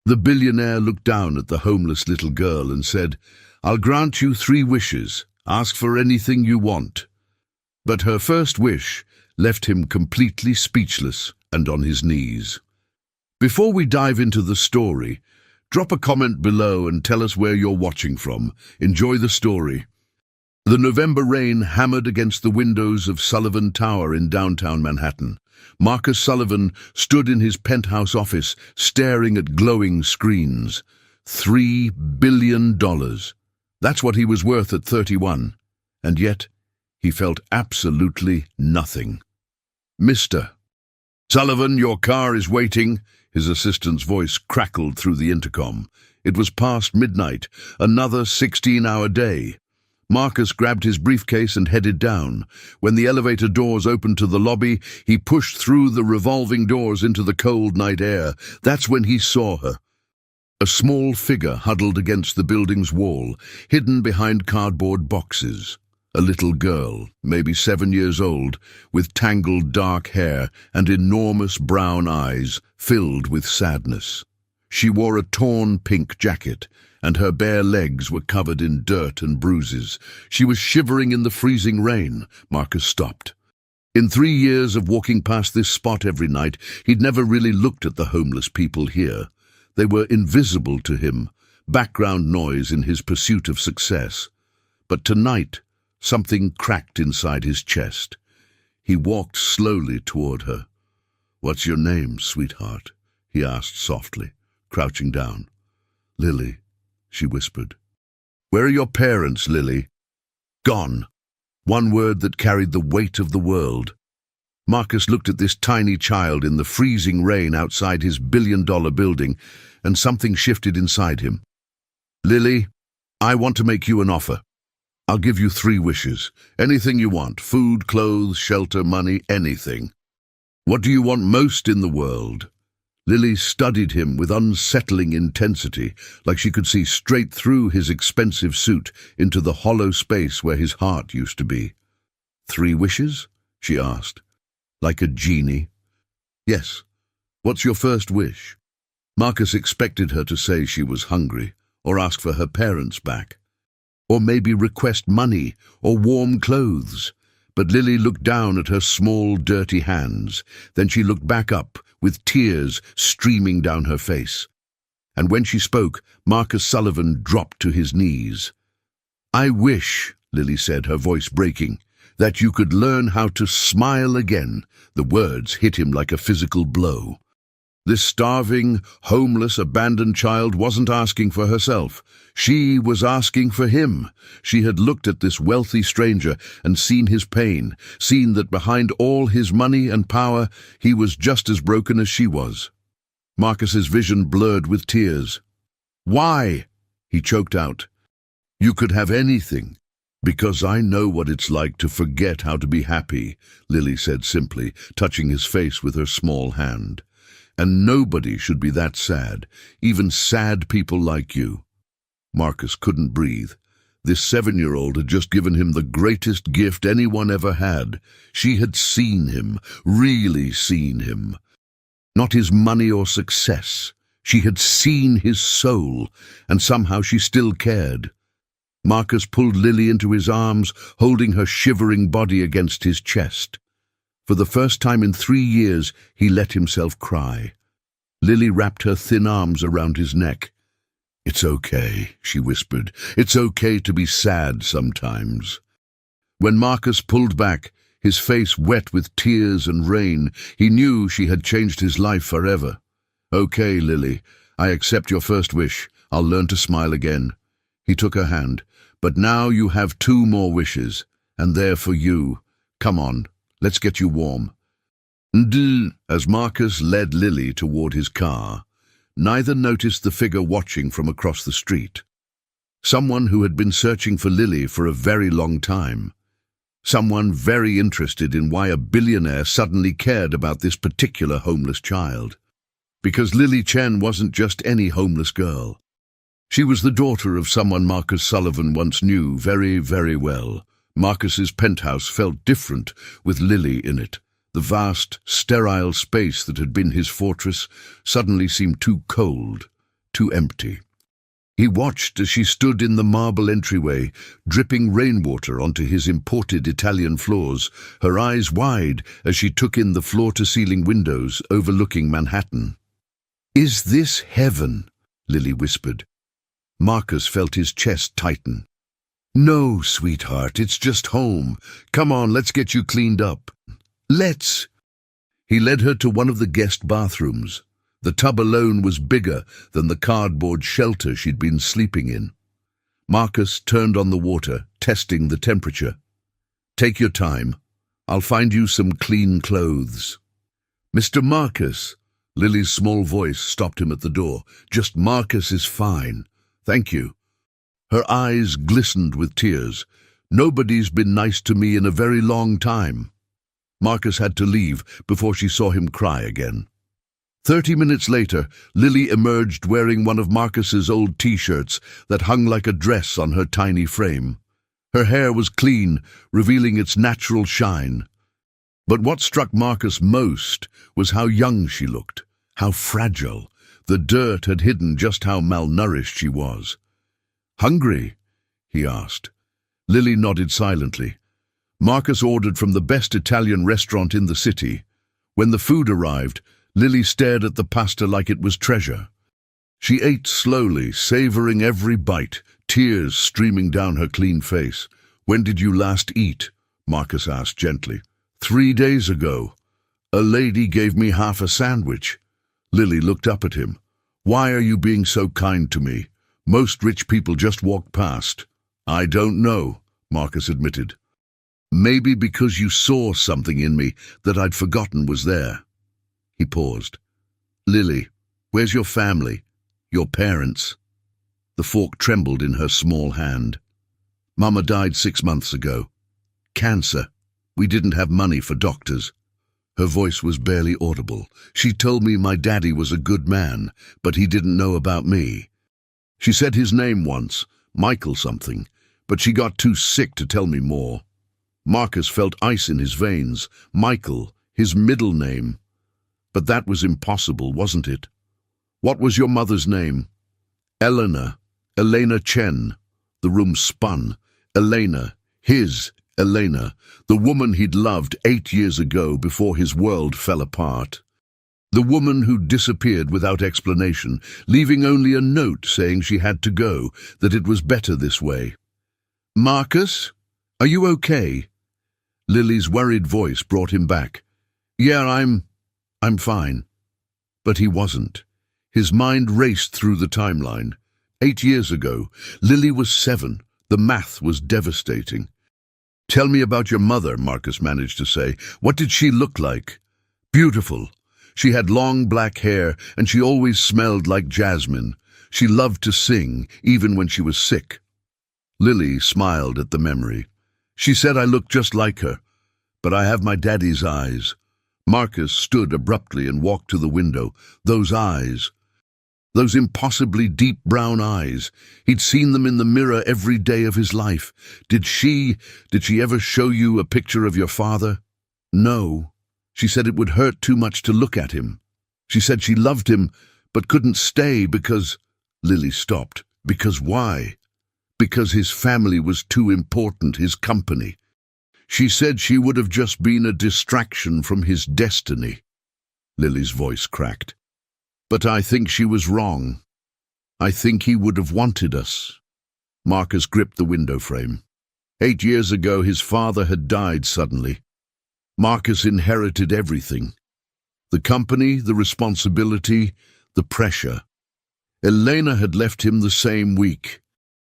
The billionaire looked down at the homeless little girl and said, "I'll grant you 3 wishes. Ask for anything you want." But her first wish left him completely speechless and on his knees. Before we dive into the story, drop a comment below and tell us where you're watching from. Enjoy the story. The November rain hammered against the windows of Sullivan Tower in downtown Manhattan. Marcus Sullivan stood in his penthouse office, staring at glowing screens. $3 billion. That's what he was worth at 31. And yet, he felt absolutely nothing. "Mr. Sullivan, your car is waiting." His assistant's voice crackled through the intercom. It was past midnight, another 16-hour day. Marcus grabbed his briefcase and headed down. When the elevator doors opened to the lobby, he pushed through the revolving doors into the cold night air. That's when he saw her. A small figure huddled against the building's wall, hidden behind cardboard boxes. A little girl, maybe 7 years old, with tangled dark hair and enormous brown eyes filled with sadness. She wore a torn pink jacket, and her bare legs were covered in dirt and bruises. She was shivering in the freezing rain. Marcus stopped. In 3 years of walking past this spot every night, he'd never really looked at the homeless people here. They were invisible to him, background noise in his pursuit of success. But tonight, something cracked inside his chest. He walked slowly toward her. "What's your name, sweetheart?" he asked softly, crouching down. "Lily," she whispered. "Where are your parents, Lily?" "Gone." One word that carried the weight of the world. Marcus looked at this tiny child in the freezing rain outside his billion-dollar building, and something shifted inside him. "Lily, I want to make you an offer. I'll give you 3 wishes. Anything you want. Food, clothes, shelter, money, anything." "What do you want most in the world?" Lily studied him with unsettling intensity, like she could see straight through his expensive suit into the hollow space where his heart used to be. "3 wishes?" she asked. "Like a genie?" "Yes. What's your first wish?" Marcus expected her to say she was hungry, or ask for her parents back, or maybe request money or warm clothes. But Lily looked down at her small, dirty hands. Then she looked back up, with tears streaming down her face. And when she spoke, Marcus Sullivan dropped to his knees. "I wish," Lily said, her voice breaking, "that you could learn how to smile again." The words hit him like a physical blow. This starving, homeless, abandoned child wasn't asking for herself. She was asking for him. She had looked at this wealthy stranger and seen his pain, seen that behind all his money and power, he was just as broken as she was. Marcus's vision blurred with tears. "Why?" he choked out. "You could have anything." "Because I know what it's like to forget how to be happy," Lily said simply, touching his face with her small hand. "And nobody should be that sad, even sad people like you." Marcus couldn't breathe. This 7-year-old had just given him the greatest gift anyone ever had. She had seen him, really seen him. Not his money or success. She had seen his soul, and somehow she still cared. Marcus pulled Lily into his arms, holding her shivering body against his chest. For the first time in 3 years, he let himself cry. Lily wrapped her thin arms around his neck. "It's okay," she whispered. "It's okay to be sad sometimes." When Marcus pulled back, his face wet with tears and rain, he knew she had changed his life forever. "Okay, Lily, I accept your first wish. I'll learn to smile again." He took her hand. "But now you have 2 more wishes, and they're for you. Come on. Let's get you warm." As Marcus led Lily toward his car, neither noticed the figure watching from across the street. Someone who had been searching for Lily for a very long time. Someone very interested in why a billionaire suddenly cared about this particular homeless child. Because Lily Chen wasn't just any homeless girl. She was the daughter of someone Marcus Sullivan once knew very, very well. Marcus's penthouse felt different with Lily in it. The vast, sterile space that had been his fortress suddenly seemed too cold, too empty. He watched as she stood in the marble entryway, dripping rainwater onto his imported Italian floors, her eyes wide as she took in the floor-to-ceiling windows overlooking Manhattan. "Is this heaven?" Lily whispered. Marcus felt his chest tighten. "No, sweetheart, it's just home. Come on, let's get you cleaned up." "Let's." He led her to one of the guest bathrooms. The tub alone was bigger than the cardboard shelter she'd been sleeping in. Marcus turned on the water, testing the temperature. "Take your time. I'll find you some clean clothes." "Mr. Marcus," Lily's small voice stopped him at the door. "Just Marcus is fine. Thank you." Her eyes glistened with tears. "Nobody's been nice to me in a very long time." Marcus had to leave before she saw him cry again. 30 minutes later, Lily emerged wearing one of Marcus's old T-shirts that hung like a dress on her tiny frame. Her hair was clean, revealing its natural shine. But what struck Marcus most was how young she looked, how fragile. The dirt had hidden just how malnourished she was. "Hungry?" he asked. Lily nodded silently. Marcus ordered from the best Italian restaurant in the city. When the food arrived, Lily stared at the pasta like it was treasure. She ate slowly, savoring every bite, tears streaming down her clean face. "When did you last eat?" Marcus asked gently. 3 days ago. A lady gave me half a sandwich." Lily looked up at him. "Why are you being so kind to me? Most rich people just walk past." "I don't know," Marcus admitted. "Maybe because you saw something in me that I'd forgotten was there." He paused. "Lily, where's your family? Your parents?" The fork trembled in her small hand. "Mama died 6 months ago. Cancer. We didn't have money for doctors." Her voice was barely audible. "She told me my daddy was a good man, but he didn't know about me. She said his name once, Michael something, but she got too sick to tell me more." Marcus felt ice in his veins. Michael, his middle name. But that was impossible, wasn't it? "What was your mother's name?" "Elena. Elena Chen." The room spun. Elena. His Elena. The woman he'd loved 8 years ago before his world fell apart. The woman who disappeared without explanation, leaving only a note saying she had to go, that it was better this way. "Marcus? Are you okay?" Lily's worried voice brought him back. "Yeah, I'm fine." But he wasn't. His mind raced through the timeline. 8 years ago, Lily was 7. The math was devastating. "Tell me about your mother," Marcus managed to say. "What did she look like?" "Beautiful. She had long black hair, and she always smelled like jasmine. She loved to sing, even when she was sick." Lily smiled at the memory. "She said I looked just like her, but I have my daddy's eyes." Marcus stood abruptly and walked to the window. Those eyes. Those impossibly deep brown eyes. He'd seen them in the mirror every day of his life. Did she ever show you a picture of your father?" "No. She said it would hurt too much to look at him. She said she loved him, but couldn't stay because—" Lily stopped. "Because why?" "Because his family was too important, his company. She said she would have just been a distraction from his destiny." Lily's voice cracked. "But I think she was wrong. I think he would have wanted us." Marcus gripped the window frame. 8 years ago, his father had died suddenly. Marcus inherited everything. The company, the responsibility, the pressure. Elena had left him the same week.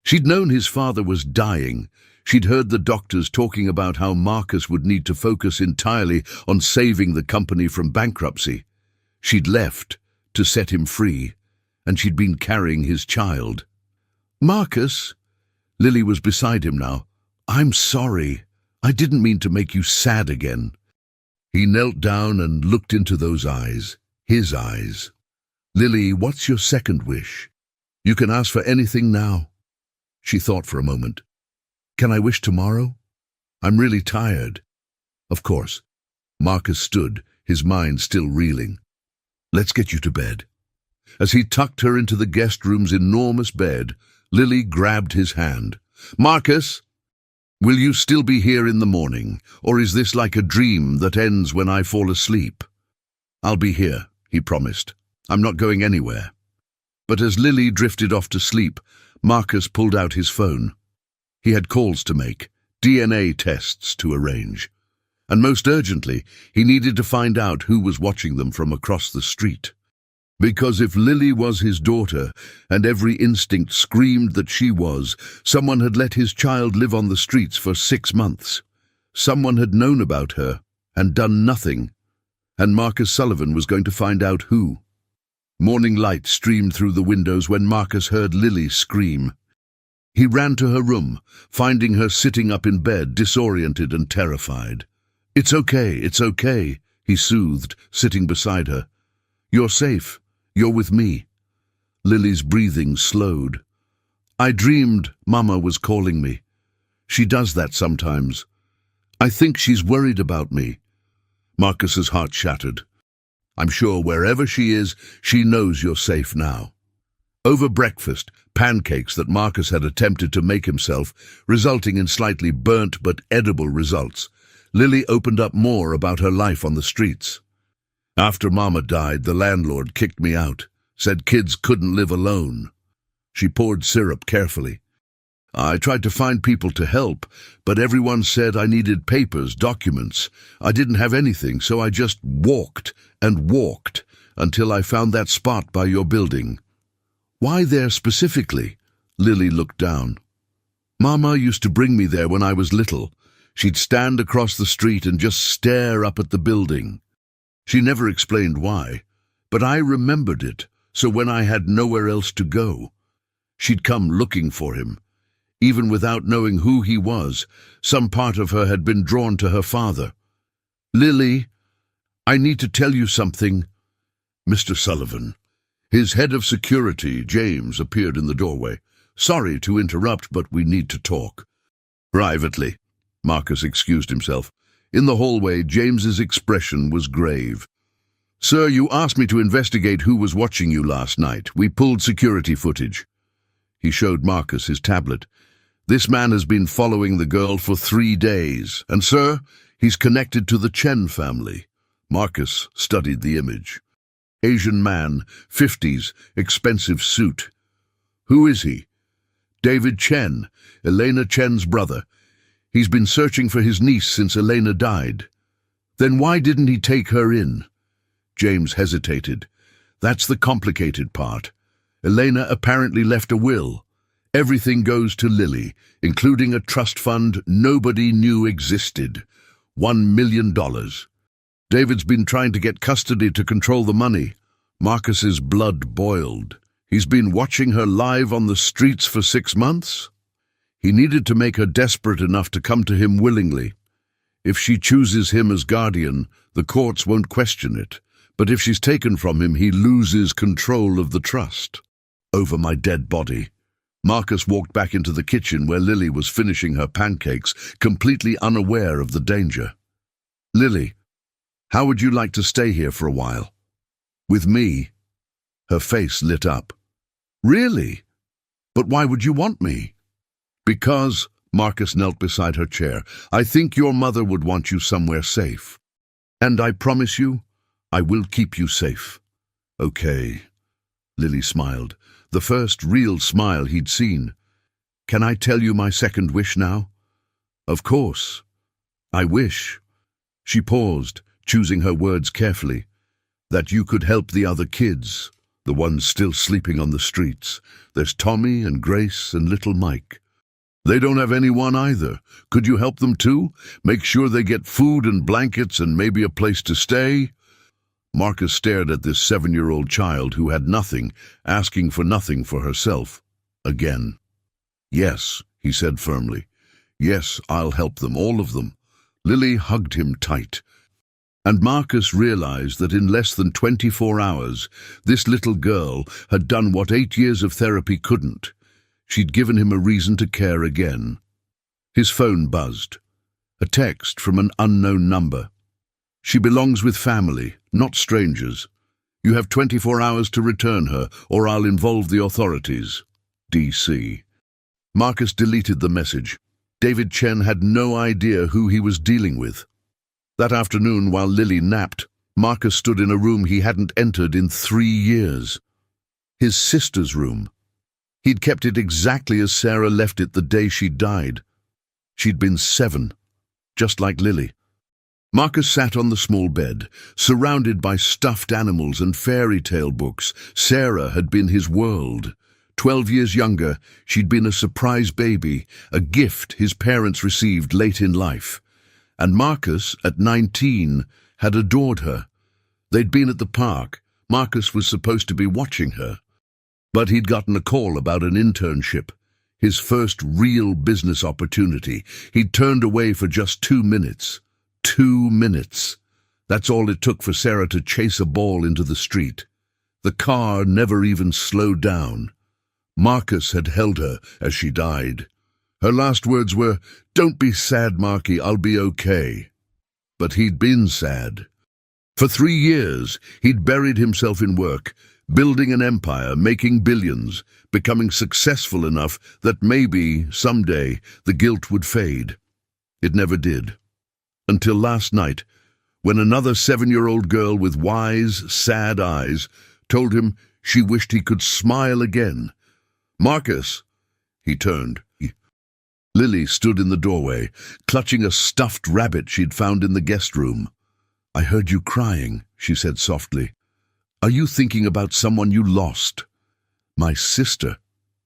She'd known his father was dying. She'd heard the doctors talking about how Marcus would need to focus entirely on saving the company from bankruptcy. She'd left to set him free, and she'd been carrying his child. "Marcus," Lily was beside him now, "I'm sorry. I didn't mean to make you sad again." He knelt down and looked into those eyes, his eyes. "Lily, what's your second wish? You can ask for anything now." She thought for a moment. "Can I wish tomorrow? I'm really tired." "Of course." Marcus stood, his mind still reeling. "Let's get you to bed." As he tucked her into the guest room's enormous bed, Lily grabbed his hand. "Marcus, will you still be here in the morning, or is this like a dream that ends when I fall asleep?" "I'll be here," he promised. "I'm not going anywhere." But as Lily drifted off to sleep, Marcus pulled out his phone. He had calls to make, DNA tests to arrange. And most urgently, he needed to find out who was watching them from across the street. Because if Lily was his daughter, and every instinct screamed that she was, someone had let his child live on the streets for 6 months. Someone had known about her and done nothing. And Marcus Sullivan was going to find out who. Morning light streamed through the windows when Marcus heard Lily scream. He ran to her room, finding her sitting up in bed, disoriented and terrified. It's okay," he soothed, sitting beside her. "You're safe. You're with me." Lily's breathing slowed. "I dreamed Mama was calling me. She does that sometimes. I think she's worried about me." Marcus's heart shattered. "I'm sure wherever she is, she knows you're safe now." Over breakfast, pancakes that Marcus had attempted to make himself, resulting in slightly burnt but edible results, Lily opened up more about her life on the streets. "After Mama died, the landlord kicked me out, said kids couldn't live alone." She poured syrup carefully. "I tried to find people to help, but everyone said I needed papers, documents. I didn't have anything, so I just walked and walked until I found that spot by your building." "Why there specifically?" Lily looked down. "Mama used to bring me there when I was little. She'd stand across the street and just stare up at the building. She never explained why, but I remembered it, so when I had nowhere else to go, she'd come looking for him. Even without knowing who he was, some part of her had been drawn to her father. Lily, I need to tell you something." "Mr. Sullivan." His head of security, James, appeared in the doorway. "Sorry to interrupt, but we need to talk." "Privately," Marcus excused himself. In the hallway, James's expression was grave. "Sir, you asked me to investigate who was watching you last night. We pulled security footage." He showed Marcus his tablet. "This man has been following the girl for 3 days, and, sir, he's connected to the Chen family." Marcus studied the image. Asian man, 50s, expensive suit. "Who is he?" "David Chen, Elena Chen's brother. He's been searching for his niece since Elena died." "Then why didn't he take her in?" James hesitated. "That's the complicated part. Elena apparently left a will. Everything goes to Lily, including a trust fund nobody knew existed. $1 million. David's been trying to get custody to control the money." Marcus's blood boiled. "He's been watching her live on the streets for 6 months? He needed to make her desperate enough to come to him willingly. If she chooses him as guardian, the courts won't question it. But if she's taken from him, he loses control of the trust." "Over my dead body." Marcus walked back into the kitchen where Lily was finishing her pancakes, completely unaware of the danger. "Lily, how would you like to stay here for a while?" "With me?" Her face lit up. "Really? But why would you want me?" "Because," Marcus knelt beside her chair, "I think your mother would want you somewhere safe. And I promise you, I will keep you safe." "Okay." Lily smiled, the first real smile he'd seen. "Can I tell you my second wish now?" "Of course. I wish." She paused, choosing her words carefully. "That you could help the other kids, the ones still sleeping on the streets. There's Tommy and Grace and little Mike. They don't have anyone either. Could you help them too? Make sure they get food and blankets and maybe a place to stay?" Marcus stared at this 7-year-old child who had nothing, asking for nothing for herself. Again. "Yes," he said firmly. "Yes, I'll help them, all of them." Lily hugged him tight. And Marcus realized that in less than 24 hours, this little girl had done what 8 years of therapy couldn't. She'd given him a reason to care again. His phone buzzed. A text from an unknown number. "She belongs with family, not strangers. You have 24 hours to return her, or I'll involve the authorities. DC. Marcus deleted the message. David Chen had no idea who he was dealing with. That afternoon, while Lily napped, Marcus stood in a room he hadn't entered in 3 years. His sister's room. He'd kept it exactly as Sarah left it the day she died. She'd been 7, just like Lily. Marcus sat on the small bed, surrounded by stuffed animals and fairy tale books. Sarah had been his world. 12 years younger, she'd been a surprise baby, a gift his parents received late in life. And Marcus, at 19, had adored her. They'd been at the park. Marcus was supposed to be watching her. But he'd gotten a call about an internship, his first real business opportunity. He'd turned away for just 2 minutes. 2 minutes. That's all it took for Sarah to chase a ball into the street. The car never even slowed down. Marcus had held her as she died. Her last words were, "Don't be sad, Marky, I'll be okay." But he'd been sad. For 3 years, he'd buried himself in work, building an empire, making billions, becoming successful enough that maybe, someday, the guilt would fade. It never did. Until last night, when another 7-year-old girl with wise, sad eyes told him she wished he could smile again. "Marcus!" He turned. Lily stood in the doorway, clutching a stuffed rabbit she'd found in the guest room. "I heard you crying," she said softly. "Are you thinking about someone you lost?" "My sister,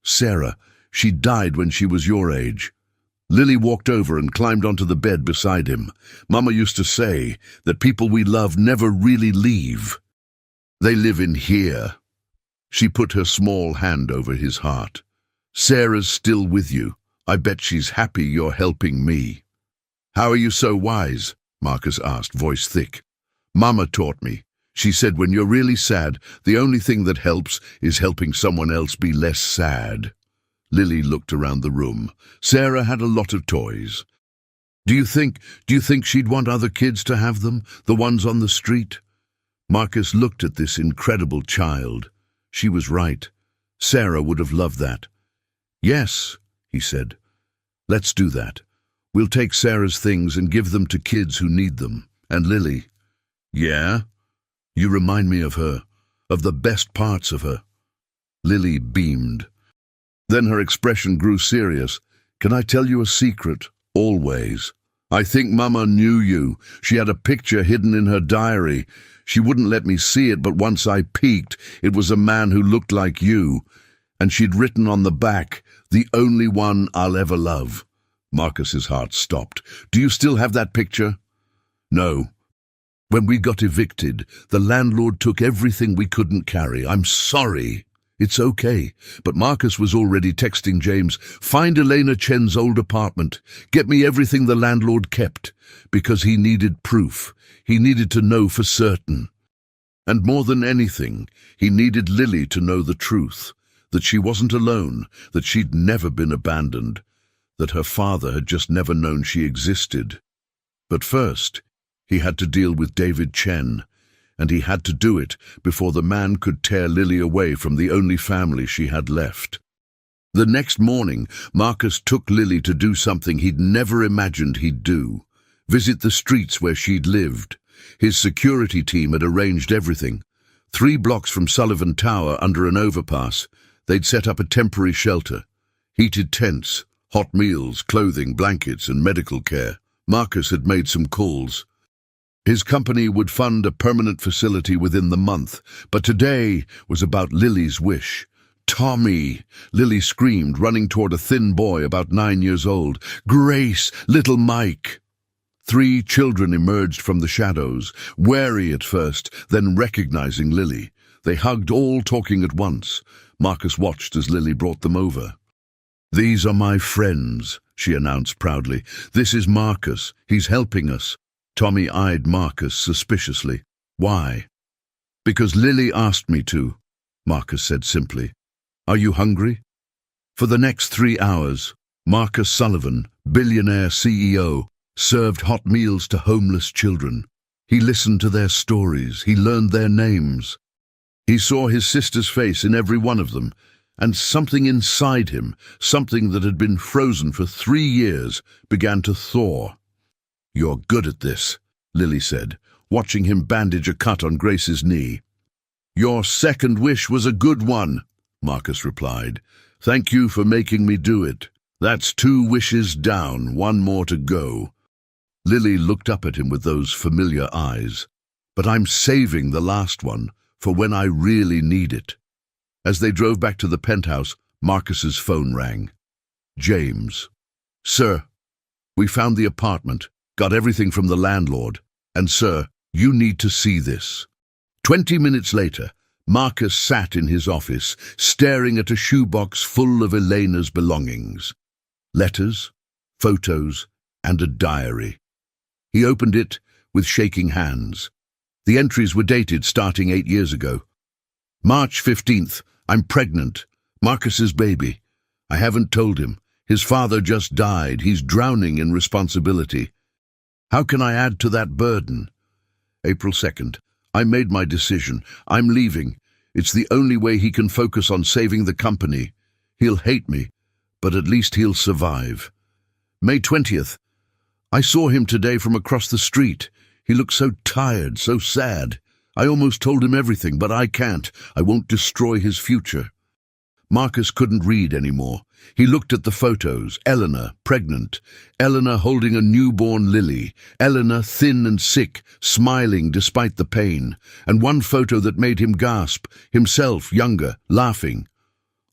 Sarah. She died when she was your age." Lily walked over and climbed onto the bed beside him. "Mama used to say that people we love never really leave. They live in here." She put her small hand over his heart. "Sarah's still with you. I bet she's happy you're helping me." "How are you so wise?" Marcus asked, voice thick. "Mama taught me. She said when you're really sad, the only thing that helps is helping someone else be less sad." Lily looked around the room. Sarah had a lot of toys. Do you think she'd want other kids to have them, the ones on the street?" Marcus looked at this incredible child. She was right. Sarah would have loved that. "Yes," he said. "Let's do that. We'll take Sarah's things and give them to kids who need them. And Lily." "Yeah? You remind me of her, of the best parts of her." Lily beamed. Then her expression grew serious. "Can I tell you a secret? Always. I think Mama knew you. She had a picture hidden in her diary. She wouldn't let me see it, but once I peeked, it was a man who looked like you. And she'd written on the back, 'The only one I'll ever love.'" Marcus's heart stopped. "Do you still have that picture?" "No. When we got evicted, the landlord took everything we couldn't carry. I'm sorry." "It's okay." But Marcus was already texting James, "Find Elena Chen's old apartment. Get me everything the landlord kept." Because he needed proof. He needed to know for certain. And more than anything, he needed Lily to know the truth. That she wasn't alone, that she'd never been abandoned, that her father had just never known she existed. But first, he had to deal with David Chen, and he had to do it before the man could tear Lily away from the only family she had left. The next morning, Marcus took Lily to do something he'd never imagined he'd do. Visit the streets where she'd lived. His security team had arranged everything. 3 blocks from Sullivan Tower, under an overpass, they'd set up a temporary shelter. Heated tents, hot meals, clothing, blankets, and medical care. Marcus had made some calls. His company would fund a permanent facility within the month, but today was about Lily's wish. "Tommy!" Lily screamed, running toward a thin boy about 9 years old. "Grace! Little Mike!" 3 children emerged from the shadows, wary at first, then recognizing Lily. They hugged, all talking at once. Marcus watched as Lily brought them over. "These are my friends," she announced proudly. "This is Marcus. He's helping us." Tommy eyed Marcus suspiciously. "Why?" "Because Lily asked me to," Marcus said simply. "Are you hungry?" For the next 3 hours, Marcus Sullivan, Billionaire CEO, served hot meals to homeless children. He listened to their stories. He learned their names. He saw his sister's face in every one of them, and something inside him, something that had been frozen for 3 years, began to thaw. "You're good at this," Lily said, watching him bandage a cut on Grace's knee. "Your second wish was a good one," Marcus replied. "Thank you for making me do it. That's 2 wishes down, 1 more to go." Lily looked up at him with those familiar eyes. "But I'm saving the last one for when I really need it." As they drove back to the penthouse, Marcus's phone rang. "James." "Sir, we found the apartment, got everything from the landlord, and sir, you need to see this." 20 minutes later, Marcus sat in his office, staring at a shoebox full of Elena's belongings. Letters, photos, and a diary. He opened it with shaking hands. The entries were dated starting 8 years ago. "March 15th, I'm pregnant. Marcus's baby. I haven't told him. His father just died. He's drowning in responsibility. How can I add to that burden?" April 2nd, I made my decision. I'm leaving. It's the only way he can focus on saving the company. He'll hate me, but at least he'll survive. May 20th, I saw him today from across the street. He looked so tired, so sad. I almost told him everything, but I can't. I won't destroy his future. Marcus couldn't read anymore. He looked at the photos. Eleanor, pregnant. Eleanor holding a newborn Lily. Eleanor, thin and sick, smiling despite the pain. And one photo that made him gasp, himself younger, laughing.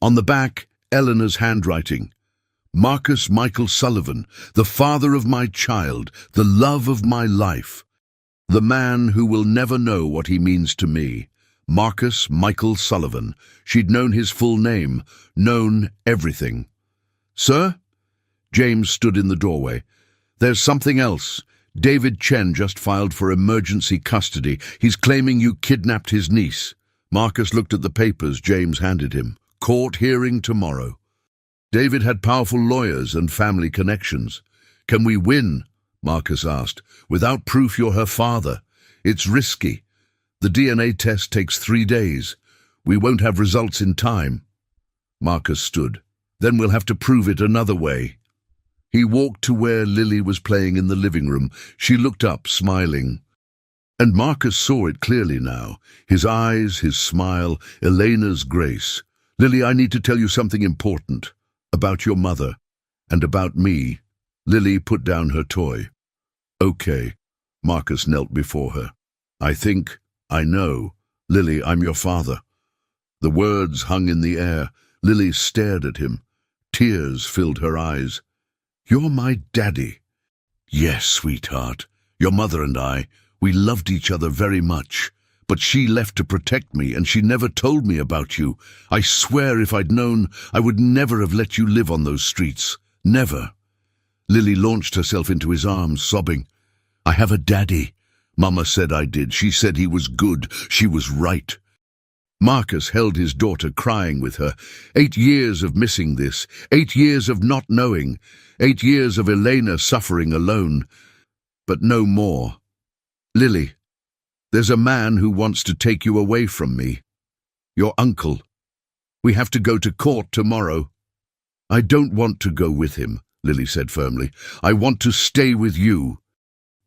On the back, Eleanor's handwriting. "Marcus Michael Sullivan, the father of my child, the love of my life. The man who will never know what he means to me. Marcus Michael Sullivan." She'd known his full name, known everything. "Sir?" James stood in the doorway. "There's something else. David Chen just filed for emergency custody. He's claiming you kidnapped his niece." Marcus looked at the papers James handed him. "Court hearing tomorrow." David had powerful lawyers and family connections. "Can we win?" Marcus asked. "Without proof you're her father. It's risky. The DNA test takes 3 days. We won't have results in time." Marcus stood. "Then we'll have to prove it another way." He walked to where Lily was playing in the living room. She looked up, smiling. And Marcus saw it clearly now. His eyes, his smile, Elena's grace. "Lily, I need to tell you something important. About your mother. And about me." Lily put down her toy. "Okay." Marcus knelt before her. I know. Lily, I'm your father." The words hung in the air. Lily stared at him. Tears filled her eyes. "You're my daddy." "Yes, sweetheart. Your mother and I, we loved each other very much. But she left to protect me, and she never told me about you. I swear if I'd known, I would never have let you live on those streets. Never." Lily launched herself into his arms, sobbing. "I have a daddy. Mama said I did. She said he was good. She was right." Marcus held his daughter, crying with her. 8 years of missing this. 8 years of not knowing. 8 years of Elena suffering alone. But no more. "Lily, there's a man who wants to take you away from me. Your uncle. We have to go to court tomorrow." "I don't want to go with him," Lily said firmly. "I want to stay with you."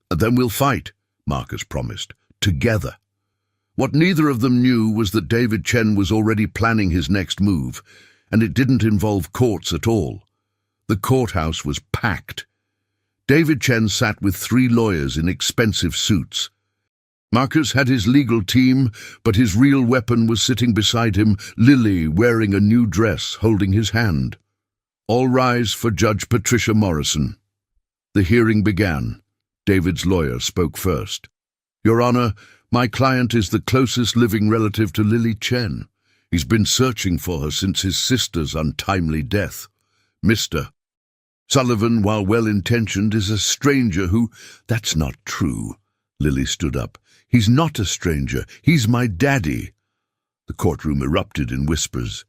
"Then we'll fight," Marcus promised. "Together." What neither of them knew was that David Chen was already planning his next move, and it didn't involve courts at all. The courthouse was packed. David Chen sat with 3 lawyers in expensive suits. Marcus had his legal team, but his real weapon was sitting beside him, Lily, wearing a new dress, holding his hand. "All rise for Judge Patricia Morrison." The hearing began. David's lawyer spoke first. "Your Honor, my client is the closest living relative to Lily Chen. He's been searching for her since his sister's untimely death. Mr. Sullivan, while well-intentioned, is a stranger who—" "That's not true." Lily stood up. "He's not a stranger. He's my daddy." The courtroom erupted in whispers.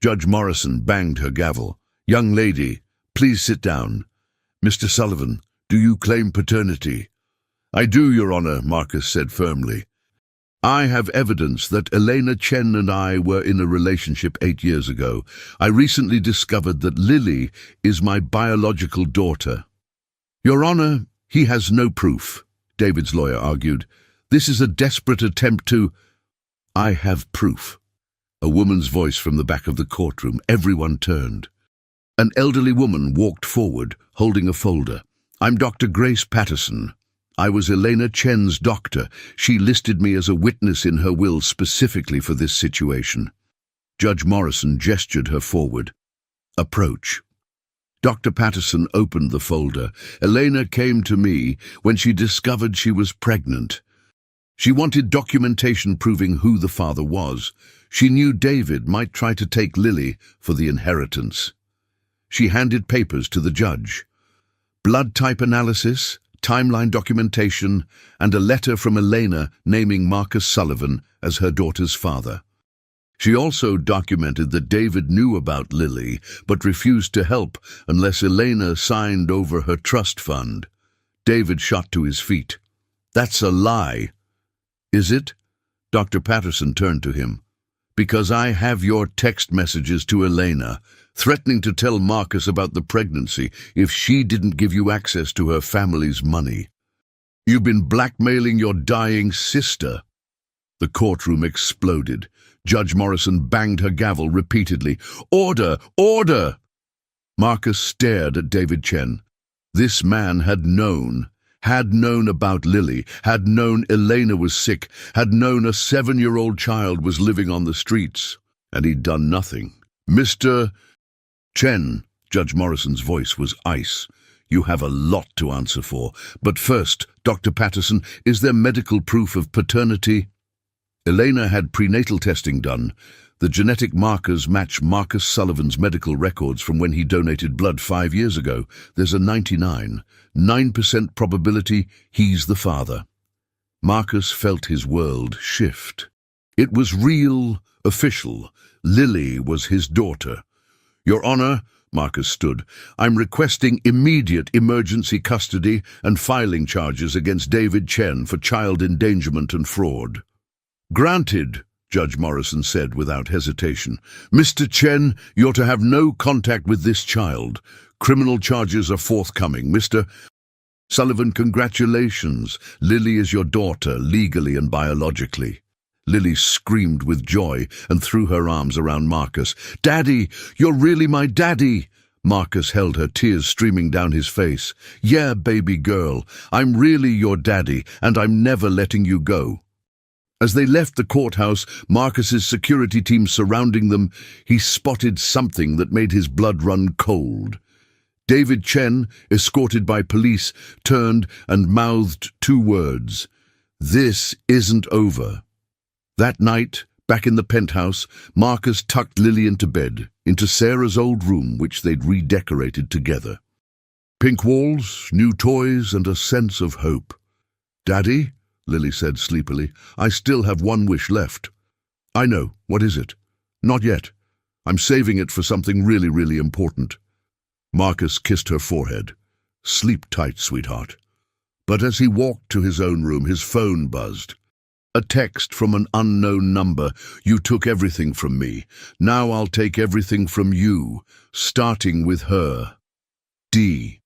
Judge Morrison banged her gavel. "Young lady, please sit down. Mr. Sullivan, do you claim paternity?" "I do, Your Honor," Marcus said firmly. I have evidence that Elena Chen and I were in a relationship 8 years ago. I recently discovered that Lily is my biological daughter. Your Honor, he has no proof, David's lawyer argued. This is a desperate attempt to... I have proof. A woman's voice from the back of the courtroom. Everyone turned. An elderly woman walked forward, holding a folder. I'm Dr. Grace Patterson. I was Elena Chen's doctor. She listed me as a witness in her will specifically for this situation. Judge Morrison gestured her forward. Approach. Dr. Patterson opened the folder. Elena came to me when she discovered she was pregnant. She wanted documentation proving who the father was. She knew David might try to take Lily for the inheritance. She handed papers to the judge. Blood type analysis, timeline documentation, and a letter from Elena naming Marcus Sullivan as her daughter's father. She also documented that David knew about Lily, but refused to help unless Elena signed over her trust fund. David shot to his feet. That's a lie. Is it? Dr. Patterson turned to him. Because I have your text messages to Elena, threatening to tell Marcus about the pregnancy if she didn't give you access to her family's money. You've been blackmailing your dying sister. The courtroom exploded. Judge Morrison banged her gavel repeatedly. Order! Order! Marcus stared at David Chen. This man had known about Lily, had known Elena was sick, had known a 7-year-old child was living on the streets, and he'd done nothing. Mr. Chen, Judge Morrison's voice was ice. You have a lot to answer for. But first, Dr. Patterson, is there medical proof of paternity? Elena had prenatal testing done. The genetic markers match Marcus Sullivan's medical records from when he donated blood 5 years ago. There's a 99% probability he's the father. Marcus felt his world shift. It was real, official. Lily was his daughter. Your Honor, Marcus stood, I'm requesting immediate emergency custody and filing charges against David Chen for child endangerment and fraud. Granted, Judge Morrison said without hesitation. Mr. Chen, you're to have no contact with this child. Criminal charges are forthcoming. Mr. Sullivan, congratulations. Lily is your daughter, legally and biologically. Lily screamed with joy and threw her arms around Marcus. Daddy, you're really my daddy. Marcus held her, tears streaming down his face. Yeah, baby girl, I'm really your daddy, and I'm never letting you go. As they left the courthouse, Marcus's security team surrounding them, he spotted something that made his blood run cold. David Chen, escorted by police, turned and mouthed 2 words. This isn't over. That night, back in the penthouse, Marcus tucked Lily into bed, into Sarah's old room, which they'd redecorated together. Pink walls, new toys, and a sense of hope. Daddy? Lily said sleepily, I still have one wish left. I know. What is it? Not yet. I'm saving it for something really, really important. Marcus kissed her forehead. Sleep tight, sweetheart. But as he walked to his own room, his phone buzzed. A text from an unknown number. You took everything from me. Now I'll take everything from you, starting with her. D.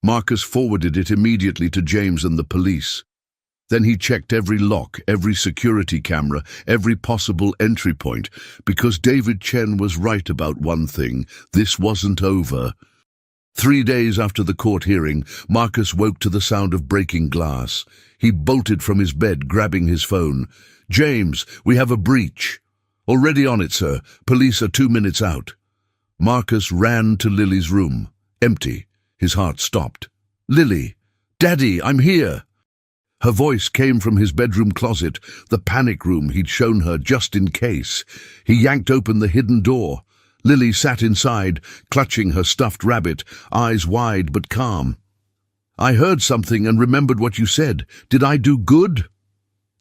Marcus forwarded it immediately to James and the police. Then he checked every lock, every security camera, every possible entry point, because David Chen was right about one thing. This wasn't over. 3 days after the court hearing, Marcus woke to the sound of breaking glass. He bolted from his bed, grabbing his phone. James, we have a breach. Already on it, sir. Police are 2 minutes out. Marcus ran to Lily's room. Empty. His heart stopped. Lily! Daddy, I'm here! Her voice came from his bedroom closet, the panic room he'd shown her just in case. He yanked open the hidden door. Lily sat inside, clutching her stuffed rabbit, eyes wide but calm. I heard something and remembered what you said. Did I do good?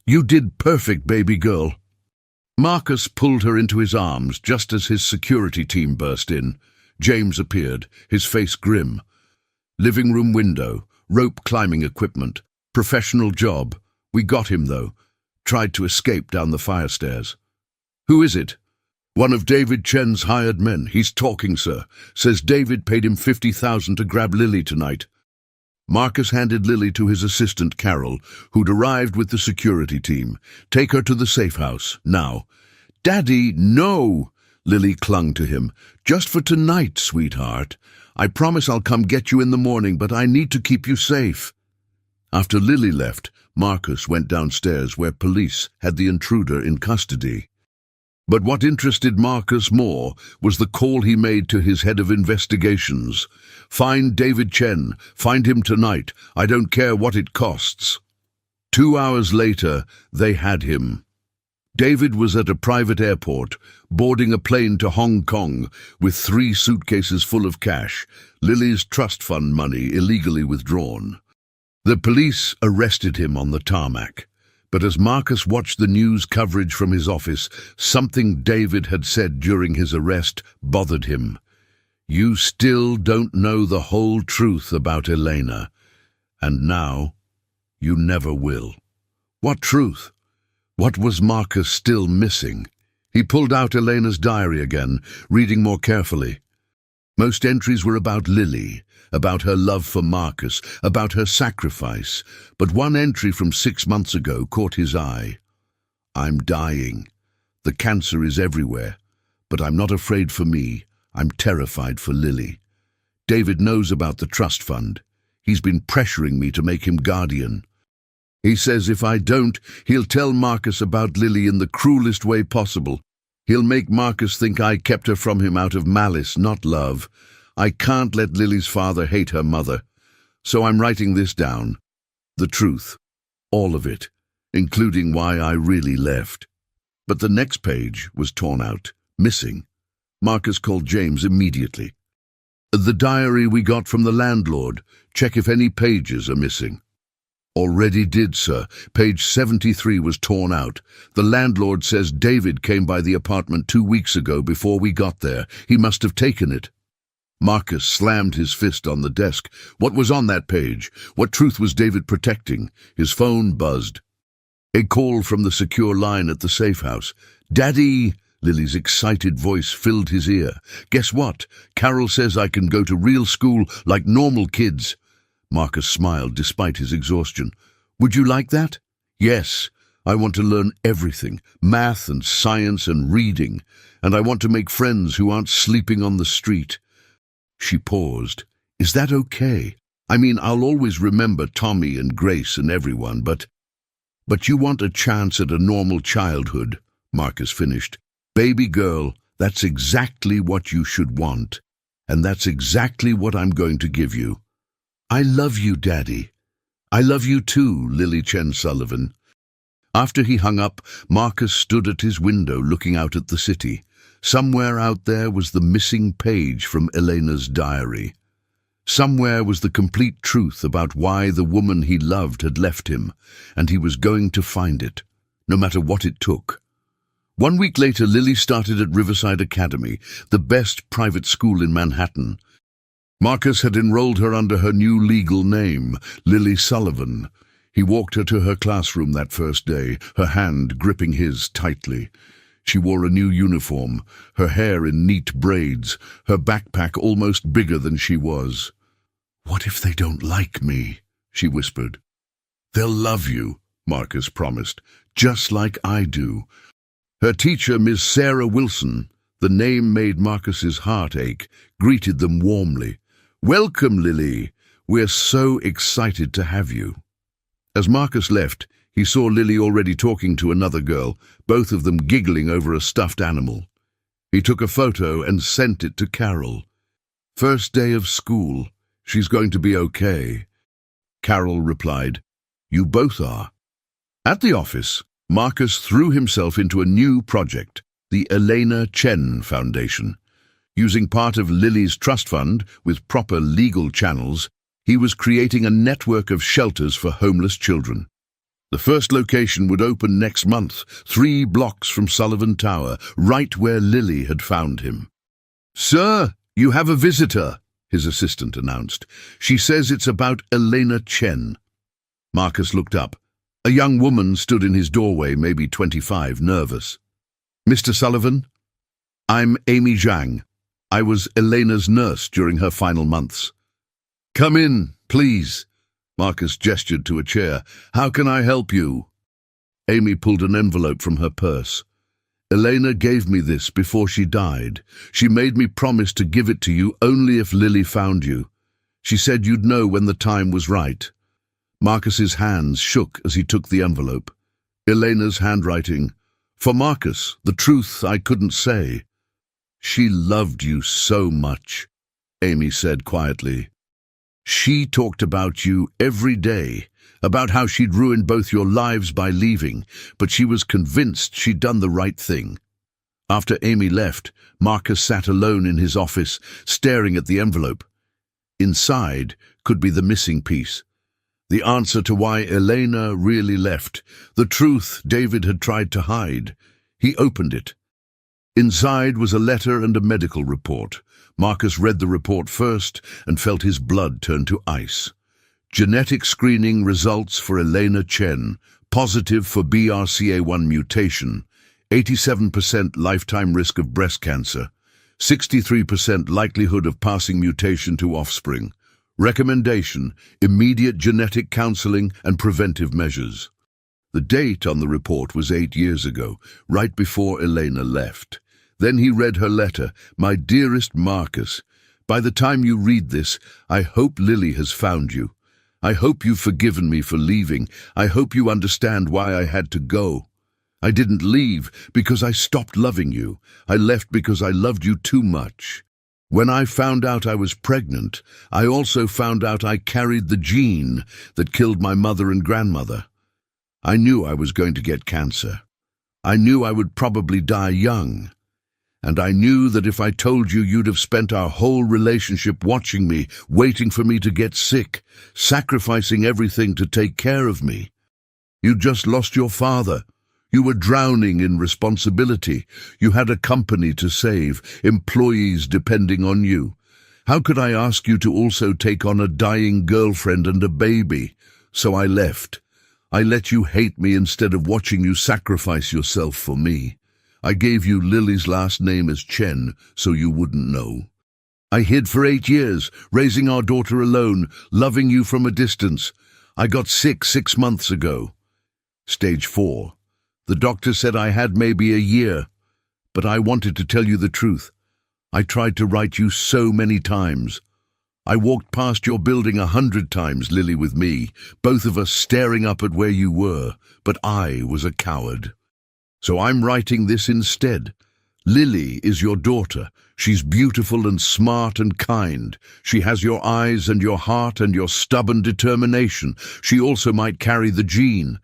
You did perfect, baby girl. Marcus pulled her into his arms just as his security team burst in. James appeared, his face grim. Living room window, rope climbing equipment. Professional job. We got him, though. tried to escape down the fire stairs. "Who is it?" "One of David Chen's hired men. He's talking, sir. Says David paid him 50,000 to grab Lily tonight." Marcus handed Lily to his assistant, Carol, who'd arrived with the security team. "Take her to the safe house, now." "Daddy, no!" Lily clung to him. "Just for tonight, sweetheart. I promise I'll come get you in the morning, but I need to keep you safe." After Lily left, Marcus went downstairs where police had the intruder in custody. But what interested Marcus more was the call he made to his head of investigations. "Find David Chen. Find him tonight. I don't care what it costs." 2 hours later, they had him. David was at a private airport, boarding a plane to Hong Kong with 3 suitcases full of cash, Lily's trust fund money illegally withdrawn. The police arrested him on the tarmac. But as Marcus watched the news coverage from his office, something David had said during his arrest bothered him. "You still don't know the whole truth about Elena. And now, you never will." What truth? What was Marcus still missing? He pulled out Elena's diary again, reading more carefully. Most entries were about Lily, about her love for Marcus, about her sacrifice, but one entry from 6 months ago caught his eye. "I'm dying. The cancer is everywhere, but I'm not afraid for me. I'm terrified for Lily. David knows about the trust fund. He's been pressuring me to make him guardian. He says if I don't, he'll tell Marcus about Lily in the cruelest way possible. He'll make Marcus think I kept her from him out of malice, not love. I can't let Lily's father hate her mother. So I'm writing this down. The truth. All of it, including why I really left." But the next page was torn out, missing. Marcus called James immediately. "The diary we got from the landlord. Check if any pages are missing." "Already did, sir. Page 73 was torn out. The landlord says David came by the apartment 2 weeks ago before we got there. He must have taken it." Marcus slammed his fist on the desk. What was on that page? What truth was David protecting? His phone buzzed. A call from the secure line at the safe house. "Daddy!" Lily's excited voice filled his ear. "Guess what? Carol says I can go to real school like normal kids." Marcus smiled despite his exhaustion. "Would you like that?" "Yes. I want to learn everything, math and science and reading, and I want to make friends who aren't sleeping on the street." She paused. "Is that okay? I mean, I'll always remember Tommy and Grace and everyone, but you want a chance at a normal childhood," Marcus finished. "Baby girl, that's exactly what you should want, and that's exactly what I'm going to give you." "I love you, Daddy." "I love you too, Lily Chen Sullivan." After he hung up, Marcus stood at his window looking out at the city. Somewhere out there was the missing page from Elena's diary. Somewhere was the complete truth about why the woman he loved had left him, and he was going to find it, no matter what it took. 1 week later, Lily started at Riverside Academy, the best private school in Manhattan. Marcus had enrolled her under her new legal name, Lily Sullivan. He walked her to her classroom that first day, her hand gripping his tightly. She wore a new uniform, her hair in neat braids, her backpack almost bigger than she was. "What if they don't like me?" she whispered. "They'll love you," Marcus promised, "just like I do." Her teacher, Miss Sarah Wilson, the name made Marcus's heart ache, greeted them warmly. "Welcome, Lily. We're so excited to have you." As Marcus left, he saw Lily already talking to another girl, both of them giggling over a stuffed animal. He took a photo and sent it to Carol. "First day of school. She's going to be okay." Carol replied, "You both are." At the office, Marcus threw himself into a new project, the Elena Chen Foundation. Using part of Lily's trust fund with proper legal channels, he was creating a network of shelters for homeless children. The first location would open next month, 3 blocks from Sullivan Tower, right where Lily had found him. "Sir, you have a visitor," his assistant announced. "She says it's about Elena Chen." Marcus looked up. A young woman stood in his doorway, maybe 25, nervous. "Mr. Sullivan? I'm Amy Zhang. I was Elena's nurse during her final months." "Come in, please." Marcus gestured to a chair. "How can I help you?" Amy pulled an envelope from her purse. "Elena gave me this before she died. She made me promise to give it to you only if Lily found you. She said you'd know when the time was right." Marcus's hands shook as he took the envelope. Elena's handwriting. "For Marcus, the truth I couldn't say." "She loved you so much," Amy said quietly. "She talked about you every day, about how she'd ruined both your lives by leaving, but she was convinced she'd done the right thing." After Amy left, Marcus sat alone in his office, staring at the envelope. Inside could be the missing piece. The answer to why Elena really left, the truth David had tried to hide. He opened it. Inside was a letter and a medical report. Marcus read the report first and felt his blood turn to ice. Genetic screening results for Elena Chen, positive for BRCA1 mutation, 87% lifetime risk of breast cancer, 63% likelihood of passing mutation to offspring. Recommendation: immediate genetic counseling and preventive measures. The date on the report was 8 years ago, right before Elena left. Then he read her letter. "My dearest Marcus, by the time you read this, I hope Lily has found you. I hope you've forgiven me for leaving. I hope you understand why I had to go. I didn't leave because I stopped loving you. I left because I loved you too much. When I found out I was pregnant, I also found out I carried the gene that killed my mother and grandmother. I knew I was going to get cancer. I knew I would probably die young. And I knew that if I told you, you'd have spent our whole relationship watching me, waiting for me to get sick, sacrificing everything to take care of me. You'd just lost your father. You were drowning in responsibility. You had a company to save, employees depending on you. How could I ask you to also take on a dying girlfriend and a baby? So I left. I let you hate me instead of watching you sacrifice yourself for me. I gave you Lily's last name as Chen so you wouldn't know. I hid for 8 years, raising our daughter alone, loving you from a distance. I got sick 6 months ago. Stage 4. The doctor said I had maybe a year, but I wanted to tell you the truth. I tried to write you so many times. I walked past your building 100 times, Lily with me, both of us staring up at where you were, but I was a coward. So I'm writing this instead. Lily is your daughter. She's beautiful and smart and kind. She has your eyes and your heart and your stubborn determination. She also might carry the gene.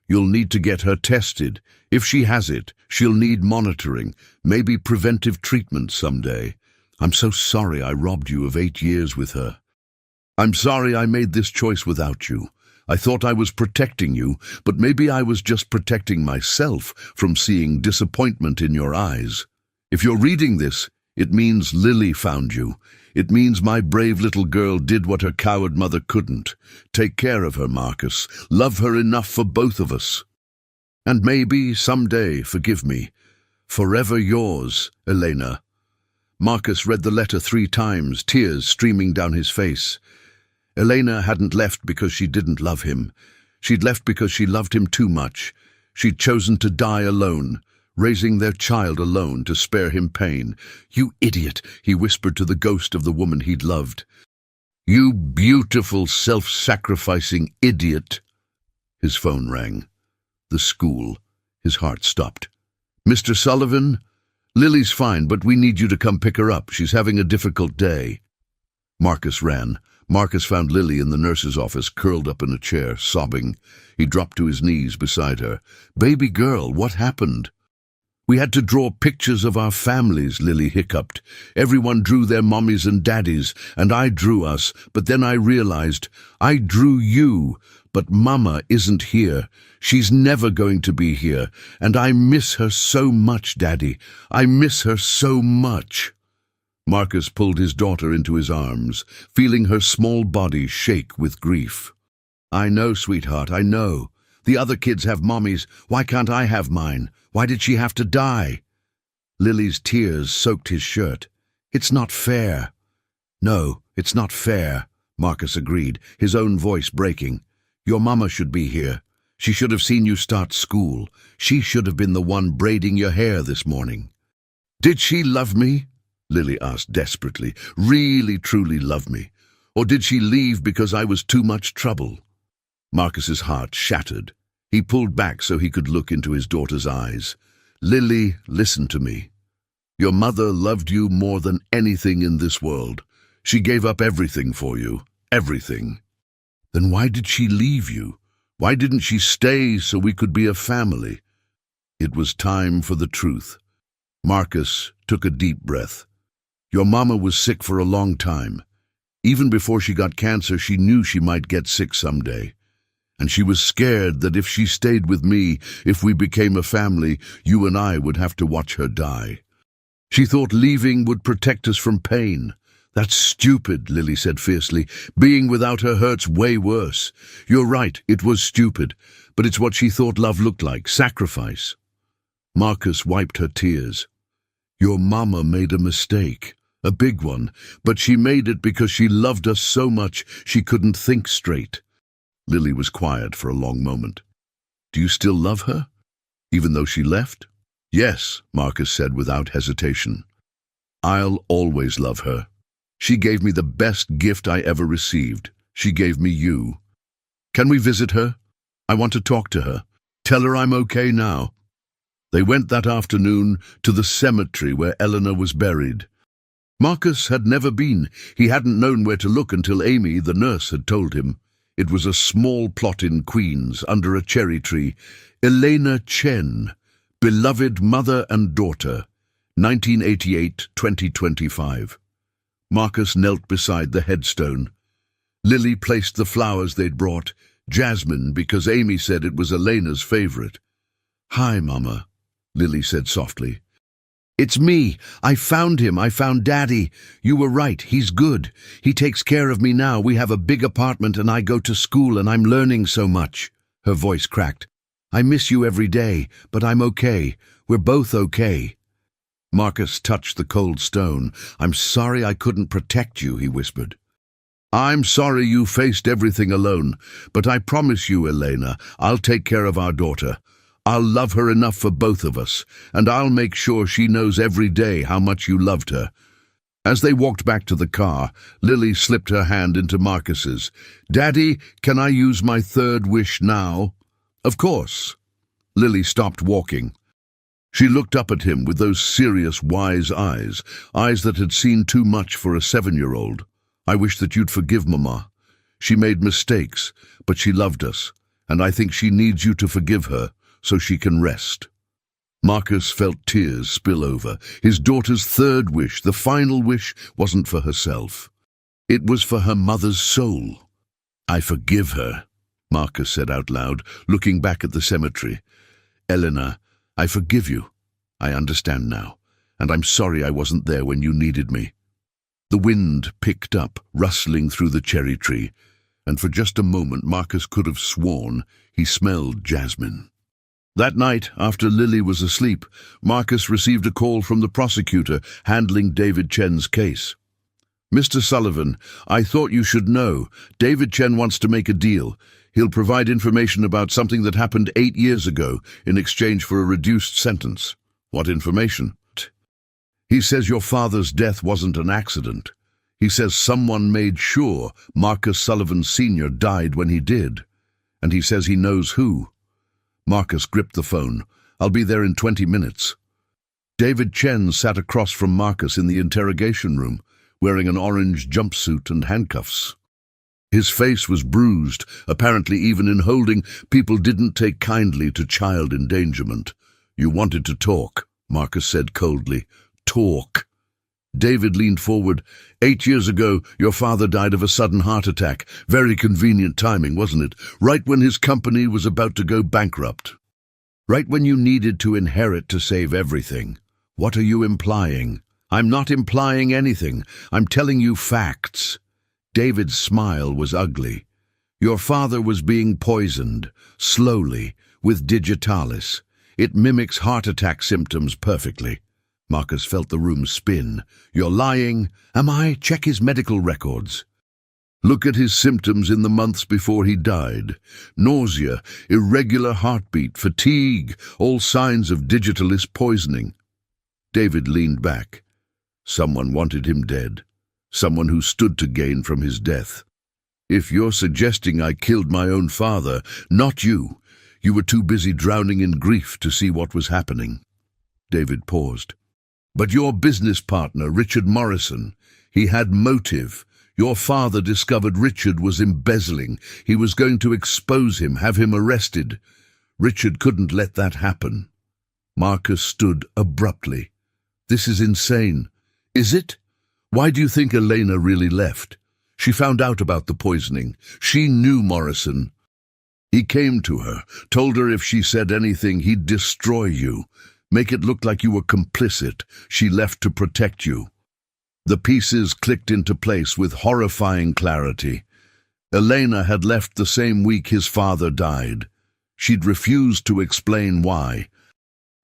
You'll need to get her tested. If she has it, she'll need monitoring, maybe preventive treatment someday. I'm so sorry I robbed you of 8 years with her. I'm sorry I made this choice without you. I thought I was protecting you, but maybe I was just protecting myself from seeing disappointment in your eyes. If you're reading this, it means Lily found you. It means my brave little girl did what her coward mother couldn't. Take care of her, Marcus. Love her enough for both of us. And maybe, someday, forgive me. Forever yours, Elena. Marcus read the letter 3 times, tears streaming down his face. Elena hadn't left because she didn't love him. She'd left because she loved him too much. She'd chosen to die alone, raising their child alone to spare him pain. "You idiot," he whispered to the ghost of the woman he'd loved. "You beautiful, self-sacrificing idiot." His phone rang. The school. His heart stopped. "Mr. Sullivan? Lily's fine, but we need you to come pick her up. She's having a difficult day." Marcus ran. Marcus found Lily in the nurse's office, curled up in a chair, sobbing. He dropped to his knees beside her. "Baby girl, what happened?" "We had to draw pictures of our families," Lily hiccuped. "Everyone drew their mommies and daddies, and I drew us, but then I realized I drew you, but Mama isn't here. She's never going to be here, and I miss her so much, Daddy. I miss her so much." Marcus pulled his daughter into his arms, feeling her small body shake with grief. "I know, sweetheart, I know. The other kids have mommies. Why can't I have mine? Why did she have to die? Lily's tears soaked his shirt. It's not fair. No, it's not fair, Marcus agreed, his own voice breaking. Your mama should be here. She should have seen you start school. She should have been the one braiding your hair this morning. Did she love me? Lily asked desperately. Really, truly love me? Or did she leave because I was too much trouble? Marcus's heart shattered. He pulled back so he could look into his daughter's eyes. Lily, listen to me. Your mother loved you more than anything in this world. She gave up everything for you. Everything. Then why did she leave you? Why didn't she stay so we could be a family? It was time for the truth. Marcus took a deep breath. Your mama was sick for a long time. Even before she got cancer, she knew she might get sick someday. And she was scared that if she stayed with me, if we became a family, you and I would have to watch her die. She thought leaving would protect us from pain. That's stupid, Lily said fiercely. Being without her hurts way worse. You're right, it was stupid, but it's what she thought love looked like, sacrifice. Marcus wiped her tears. Your mama made a mistake, a big one, but she made it because she loved us so much she couldn't think straight. Lily was quiet for a long moment. Do you still love her, even though she left? Yes, Marcus said without hesitation. I'll always love her. She gave me the best gift I ever received. She gave me you. Can we visit her? I want to talk to her. Tell her I'm okay now. They went that afternoon to the cemetery where Eleanor was buried. Marcus had never been. He hadn't known where to look until Amy, the nurse, had told him. It was a small plot in Queens, under a cherry tree. Elena Chen, beloved mother and daughter, 1988-2025. Marcus knelt beside the headstone. Lily placed the flowers they'd brought, jasmine because Amy said it was Elena's favorite. Hi, Mama, Lily said softly. It's me. I found him. I found Daddy. You were right. He's good. He takes care of me now. We have a big apartment and I go to school and I'm learning so much. Her voice cracked. I miss you every day, but I'm okay. We're both okay. Marcus touched the cold stone. I'm sorry I couldn't protect you, he whispered. I'm sorry you faced everything alone, but I promise you, Elena, I'll take care of our daughter. I'll love her enough for both of us, and I'll make sure she knows every day how much you loved her. As they walked back to the car, Lily slipped her hand into Marcus's. Daddy, can I use my third wish now? Of course. Lily stopped walking. She looked up at him with those serious, wise eyes, eyes that had seen too much for a 7-year-old. I wish that you'd forgive Mama. She made mistakes, but she loved us, and I think she needs you to forgive her, so she can rest. Marcus felt tears spill over. His daughter's third wish, the final wish, wasn't for herself. It was for her mother's soul. I forgive her, Marcus said out loud, looking back at the cemetery. Eleanor, I forgive you. I understand now, and I'm sorry I wasn't there when you needed me. The wind picked up, rustling through the cherry tree, and for just a moment Marcus could have sworn he smelled jasmine. That night, after Lily was asleep, Marcus received a call from the prosecutor handling David Chen's case. Mr. Sullivan, I thought you should know. David Chen wants to make a deal. He'll provide information about something that happened 8 years ago in exchange for a reduced sentence. What information? He says your father's death wasn't an accident. He says someone made sure Marcus Sullivan Sr. died when he did. And he says he knows who. Marcus gripped the phone. I'll be there in 20 minutes. David Chen sat across from Marcus in the interrogation room, wearing an orange jumpsuit and handcuffs. His face was bruised. Apparently, even in holding, people didn't take kindly to child endangerment. You wanted to talk, Marcus said coldly. Talk. David leaned forward. 8 years ago, your father died of a sudden heart attack. Very convenient timing, wasn't it? Right when his company was about to go bankrupt. Right when you needed to inherit to save everything. What are you implying? I'm not implying anything. I'm telling you facts. David's smile was ugly. Your father was being poisoned, slowly, with digitalis. It mimics heart attack symptoms perfectly. Marcus felt the room spin. You're lying. Am I? Check his medical records. Look at his symptoms in the months before he died. Nausea, irregular heartbeat, fatigue, all signs of digitalis poisoning. David leaned back. Someone wanted him dead. Someone who stood to gain from his death. If you're suggesting I killed my own father, not you. You were too busy drowning in grief to see what was happening. David paused. But your business partner, Richard Morrison, he had motive. Your father discovered Richard was embezzling. He was going to expose him, have him arrested. Richard couldn't let that happen. Marcus stood abruptly. This is insane. Is it? Why do you think Elena really left? She found out about the poisoning. She knew Morrison. He came to her, told her if she said anything, he'd destroy you. Make it look like you were complicit. She left to protect you. The pieces clicked into place with horrifying clarity. Elena had left the same week his father died. She'd refused to explain why.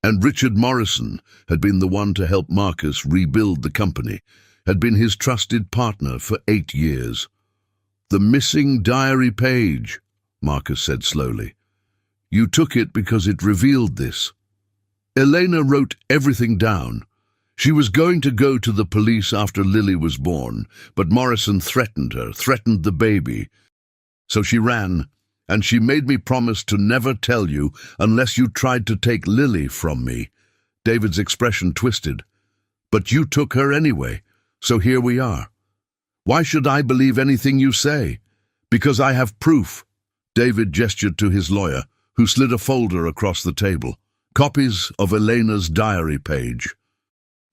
And Richard Morrison had been the one to help Marcus rebuild the company, had been his trusted partner for 8 years. The missing diary page, Marcus said slowly. You took it because it revealed this. Elena wrote everything down. She was going to go to the police after Lily was born, but Morrison threatened her, threatened the baby. So she ran, and she made me promise to never tell you unless you tried to take Lily from me. David's expression twisted. But you took her anyway, so here we are. Why should I believe anything you say? Because I have proof. David gestured to his lawyer, who slid a folder across the table. Copies of Elena's diary page.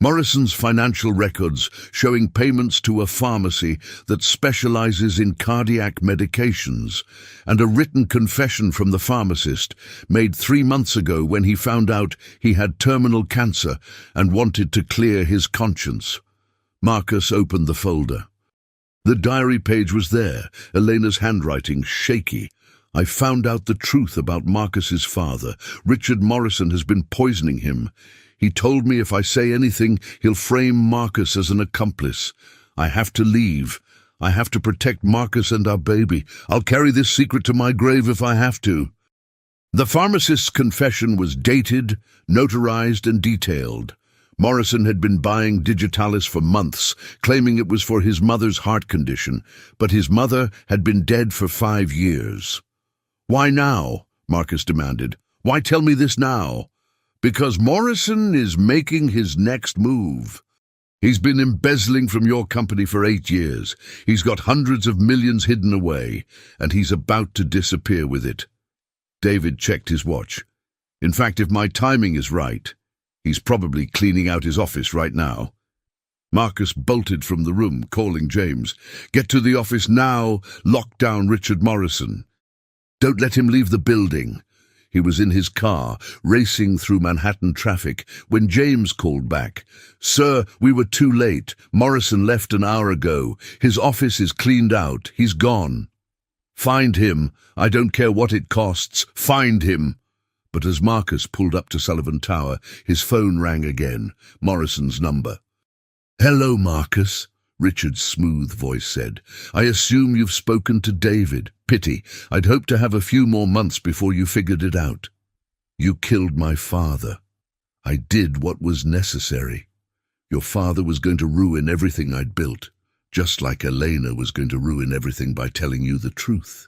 Morrison's financial records showing payments to a pharmacy that specializes in cardiac medications, and a written confession from the pharmacist made 3 months ago when he found out he had terminal cancer and wanted to clear his conscience. Marcus opened the folder. The diary page was there, Elena's handwriting shaky. I found out the truth about Marcus's father. Richard Morrison has been poisoning him. He told me if I say anything, he'll frame Marcus as an accomplice. I have to leave. I have to protect Marcus and our baby. I'll carry this secret to my grave if I have to. The pharmacist's confession was dated, notarized, and detailed. Morrison had been buying digitalis for months, claiming it was for his mother's heart condition, but his mother had been dead for 5 years. Why now? Marcus demanded. Why tell me this now? Because Morrison is making his next move. He's been embezzling from your company for 8 years. He's got hundreds of millions hidden away, and he's about to disappear with it. David checked his watch. In fact, if my timing is right, he's probably cleaning out his office right now. Marcus bolted from the room, calling James. Get to the office now. Lock down Richard Morrison. Don't let him leave the building. He was in his car, racing through Manhattan traffic, when James called back. Sir, we were too late. Morrison left an hour ago. His office is cleaned out. He's gone. Find him. I don't care what it costs. Find him. But as Marcus pulled up to Sullivan Tower, his phone rang again. Morrison's number. Hello, Marcus, Richard's smooth voice said. I assume you've spoken to David. Pity. I'd hoped to have a few more months before you figured it out. You killed my father. I did what was necessary. Your father was going to ruin everything I'd built, just like Elena was going to ruin everything by telling you the truth.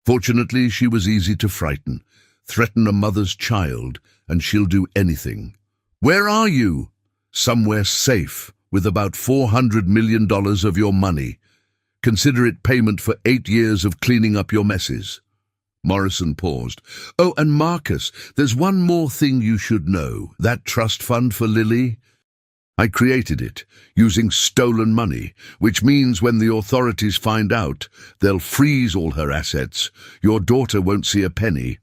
Fortunately, she was easy to frighten. Threaten a mother's child, and she'll do anything. Where are you? Somewhere safe, with about $400 million of your money. Consider it payment for 8 years of cleaning up your messes. Morrison paused. Oh, and Marcus, there's one more thing you should know. That trust fund for Lily? I created it, using stolen money, which means when the authorities find out, they'll freeze all her assets. Your daughter won't see a penny.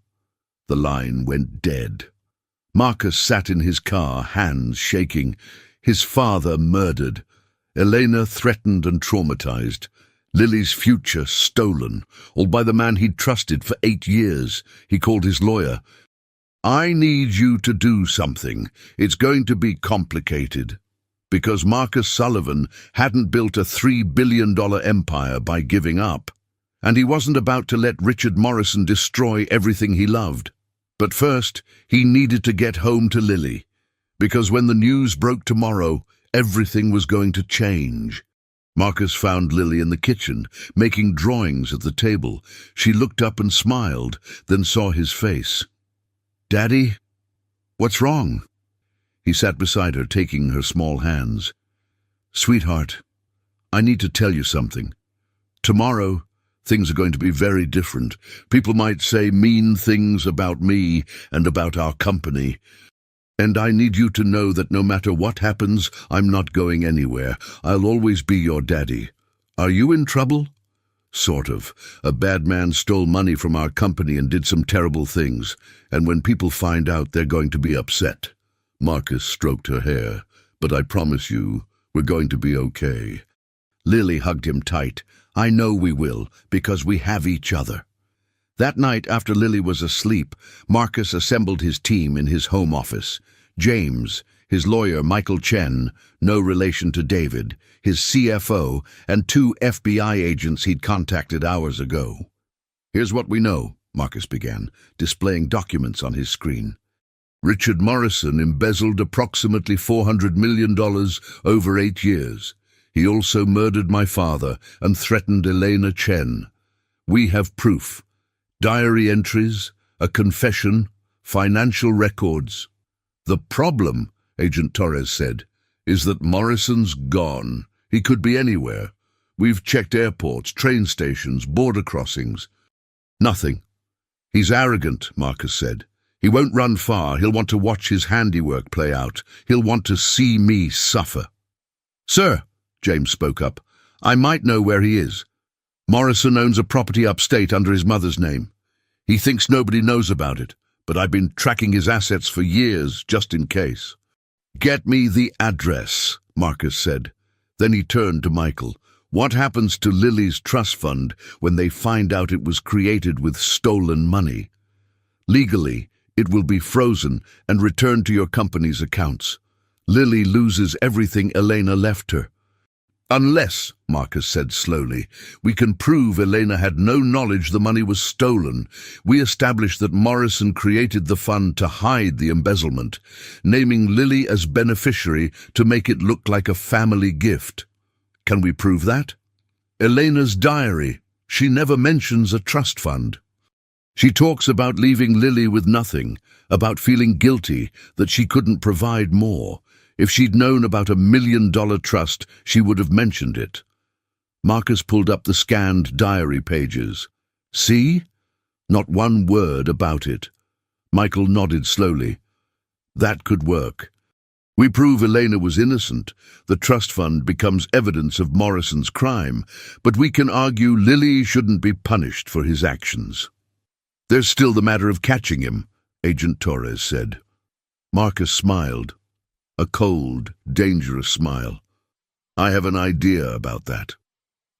The line went dead. Marcus sat in his car, hands shaking. His father murdered. Elena threatened and traumatized. Lily's future stolen, all by the man he'd trusted for 8 years. He called his lawyer. "I need you to do something. It's going to be complicated." Because Marcus Sullivan hadn't built a $3 billion empire by giving up. And he wasn't about to let Richard Morrison destroy everything he loved. But first, he needed to get home to Lily. Because when the news broke tomorrow, everything was going to change. Marcus found Lily in the kitchen, making drawings at the table. She looked up and smiled, then saw his face. "Daddy, what's wrong?" He sat beside her, taking her small hands. "Sweetheart, I need to tell you something. Tomorrow, things are going to be very different. People might say mean things about me and about our company. And I need you to know that no matter what happens, I'm not going anywhere. I'll always be your daddy. Are you in trouble?" "Sort of. A bad man stole money from our company and did some terrible things. And when people find out, they're going to be upset." Marcus stroked her hair. "But I promise you, we're going to be okay." Lily hugged him tight. "I know we will, because we have each other." That night, after Lily was asleep, Marcus assembled his team in his home office. James, his lawyer Michael Chen, no relation to David, his CFO, and 2 FBI agents he'd contacted hours ago. "Here's what we know," Marcus began, displaying documents on his screen. "Richard Morrison embezzled approximately $400 million over 8 years. He also murdered my father and threatened Elena Chen. We have proof. Diary entries, a confession, financial records. The problem," Agent Torres said, "is that Morrison's gone. He could be anywhere. We've checked airports, train stations, border crossings. Nothing." "He's arrogant," Marcus said. "He won't run far. He'll want to watch his handiwork play out. He'll want to see me suffer." "Sir," James spoke up, "I might know where he is. Morrison owns a property upstate under his mother's name. He thinks nobody knows about it, but I've been tracking his assets for years, just in case." "Get me the address," Marcus said. Then he turned to Michael. "What happens to Lily's trust fund when they find out it was created with stolen money?" "Legally, it will be frozen and returned to your company's accounts. Lily loses everything Elena left her. Unless," Marcus said slowly, "we can prove Elena had no knowledge the money was stolen. We establish that Morrison created the fund to hide the embezzlement, naming Lily as beneficiary to make it look like a family gift. Can we prove that? Elena's diary, she never mentions a trust fund. She talks about leaving Lily with nothing, about feeling guilty that she couldn't provide more. If she'd known about $1 million trust, she would have mentioned it." Marcus pulled up the scanned diary pages. "See? Not one word about it." Michael nodded slowly. "That could work. We prove Elena was innocent. The trust fund becomes evidence of Morrison's crime, but we can argue Lily shouldn't be punished for his actions." "There's still the matter of catching him," Agent Torres said. Marcus smiled. A cold, dangerous smile. "I have an idea about that."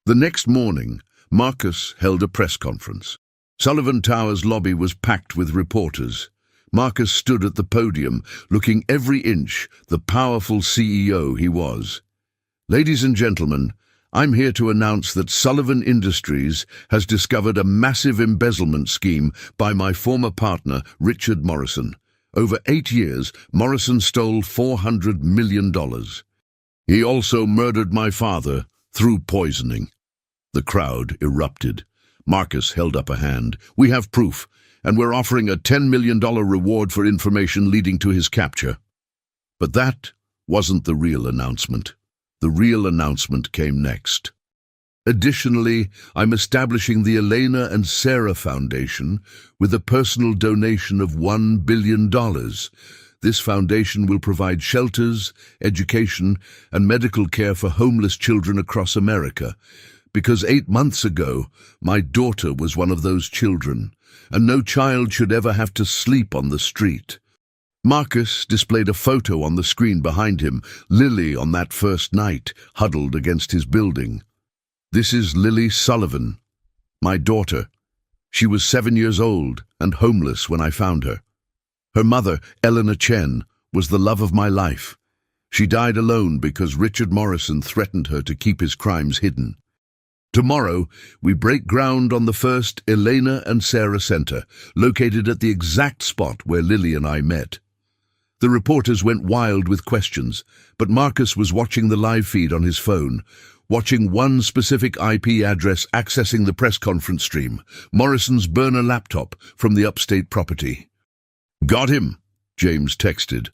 The next morning, Marcus held a press conference. Sullivan Tower's lobby was packed with reporters. Marcus stood at the podium, looking every inch the powerful CEO he was. "Ladies and gentlemen, I'm here to announce that Sullivan Industries has discovered a massive embezzlement scheme by my former partner, Richard Morrison. Over 8 years, Morrison stole $400 million. He also murdered my father through poisoning." The crowd erupted. Marcus held up a hand. "We have proof, and we're offering a $10 million reward for information leading to his capture." But that wasn't the real announcement. The real announcement came next. "Additionally, I'm establishing the Elena and Sarah Foundation with a personal donation of $1 billion. This foundation will provide shelters, education, and medical care for homeless children across America, because 8 months ago, my daughter was one of those children, and no child should ever have to sleep on the street." Marcus displayed a photo on the screen behind him, Lily on that first night, huddled against his building. This is Lily Sullivan, my daughter. She was 7 years old and homeless when I found her. Her mother, Eleanor Chen, was the love of my life. She died alone because Richard Morrison threatened her to keep his crimes hidden. Tomorrow, we break ground on the first Elena and Sarah Center, located at the exact spot where Lily and I met. The reporters went wild with questions, but Marcus was watching the live feed on his phone, watching one specific IP address accessing the press conference stream, Morrison's burner laptop from the upstate property. "Got him," James texted.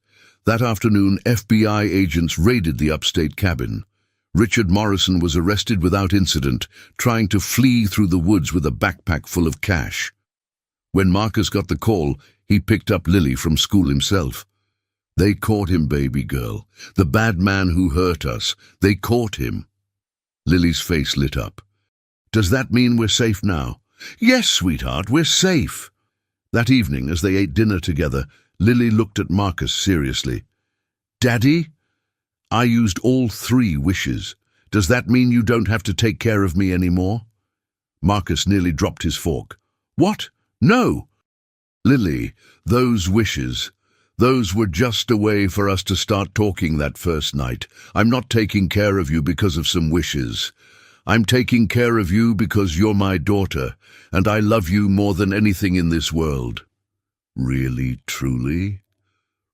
That afternoon, FBI agents raided the upstate cabin. Richard Morrison was arrested without incident, trying to flee through the woods with a backpack full of cash. When Marcus got the call, he picked up Lily from school himself. "They caught him, baby girl. The bad man who hurt us. They caught him." Lily's face lit up. "Does that mean we're safe now?" "Yes, sweetheart, we're safe." That evening, as they ate dinner together, Lily looked at Marcus seriously. "Daddy, I used all 3 wishes. Does that mean you don't have to take care of me anymore?" Marcus nearly dropped his fork. "What? No!" "Lily, those wishes, those were just a way for us to start talking that first night. I'm not taking care of you because of some wishes. I'm taking care of you because you're my daughter, and I love you more than anything in this world." "Really, truly?"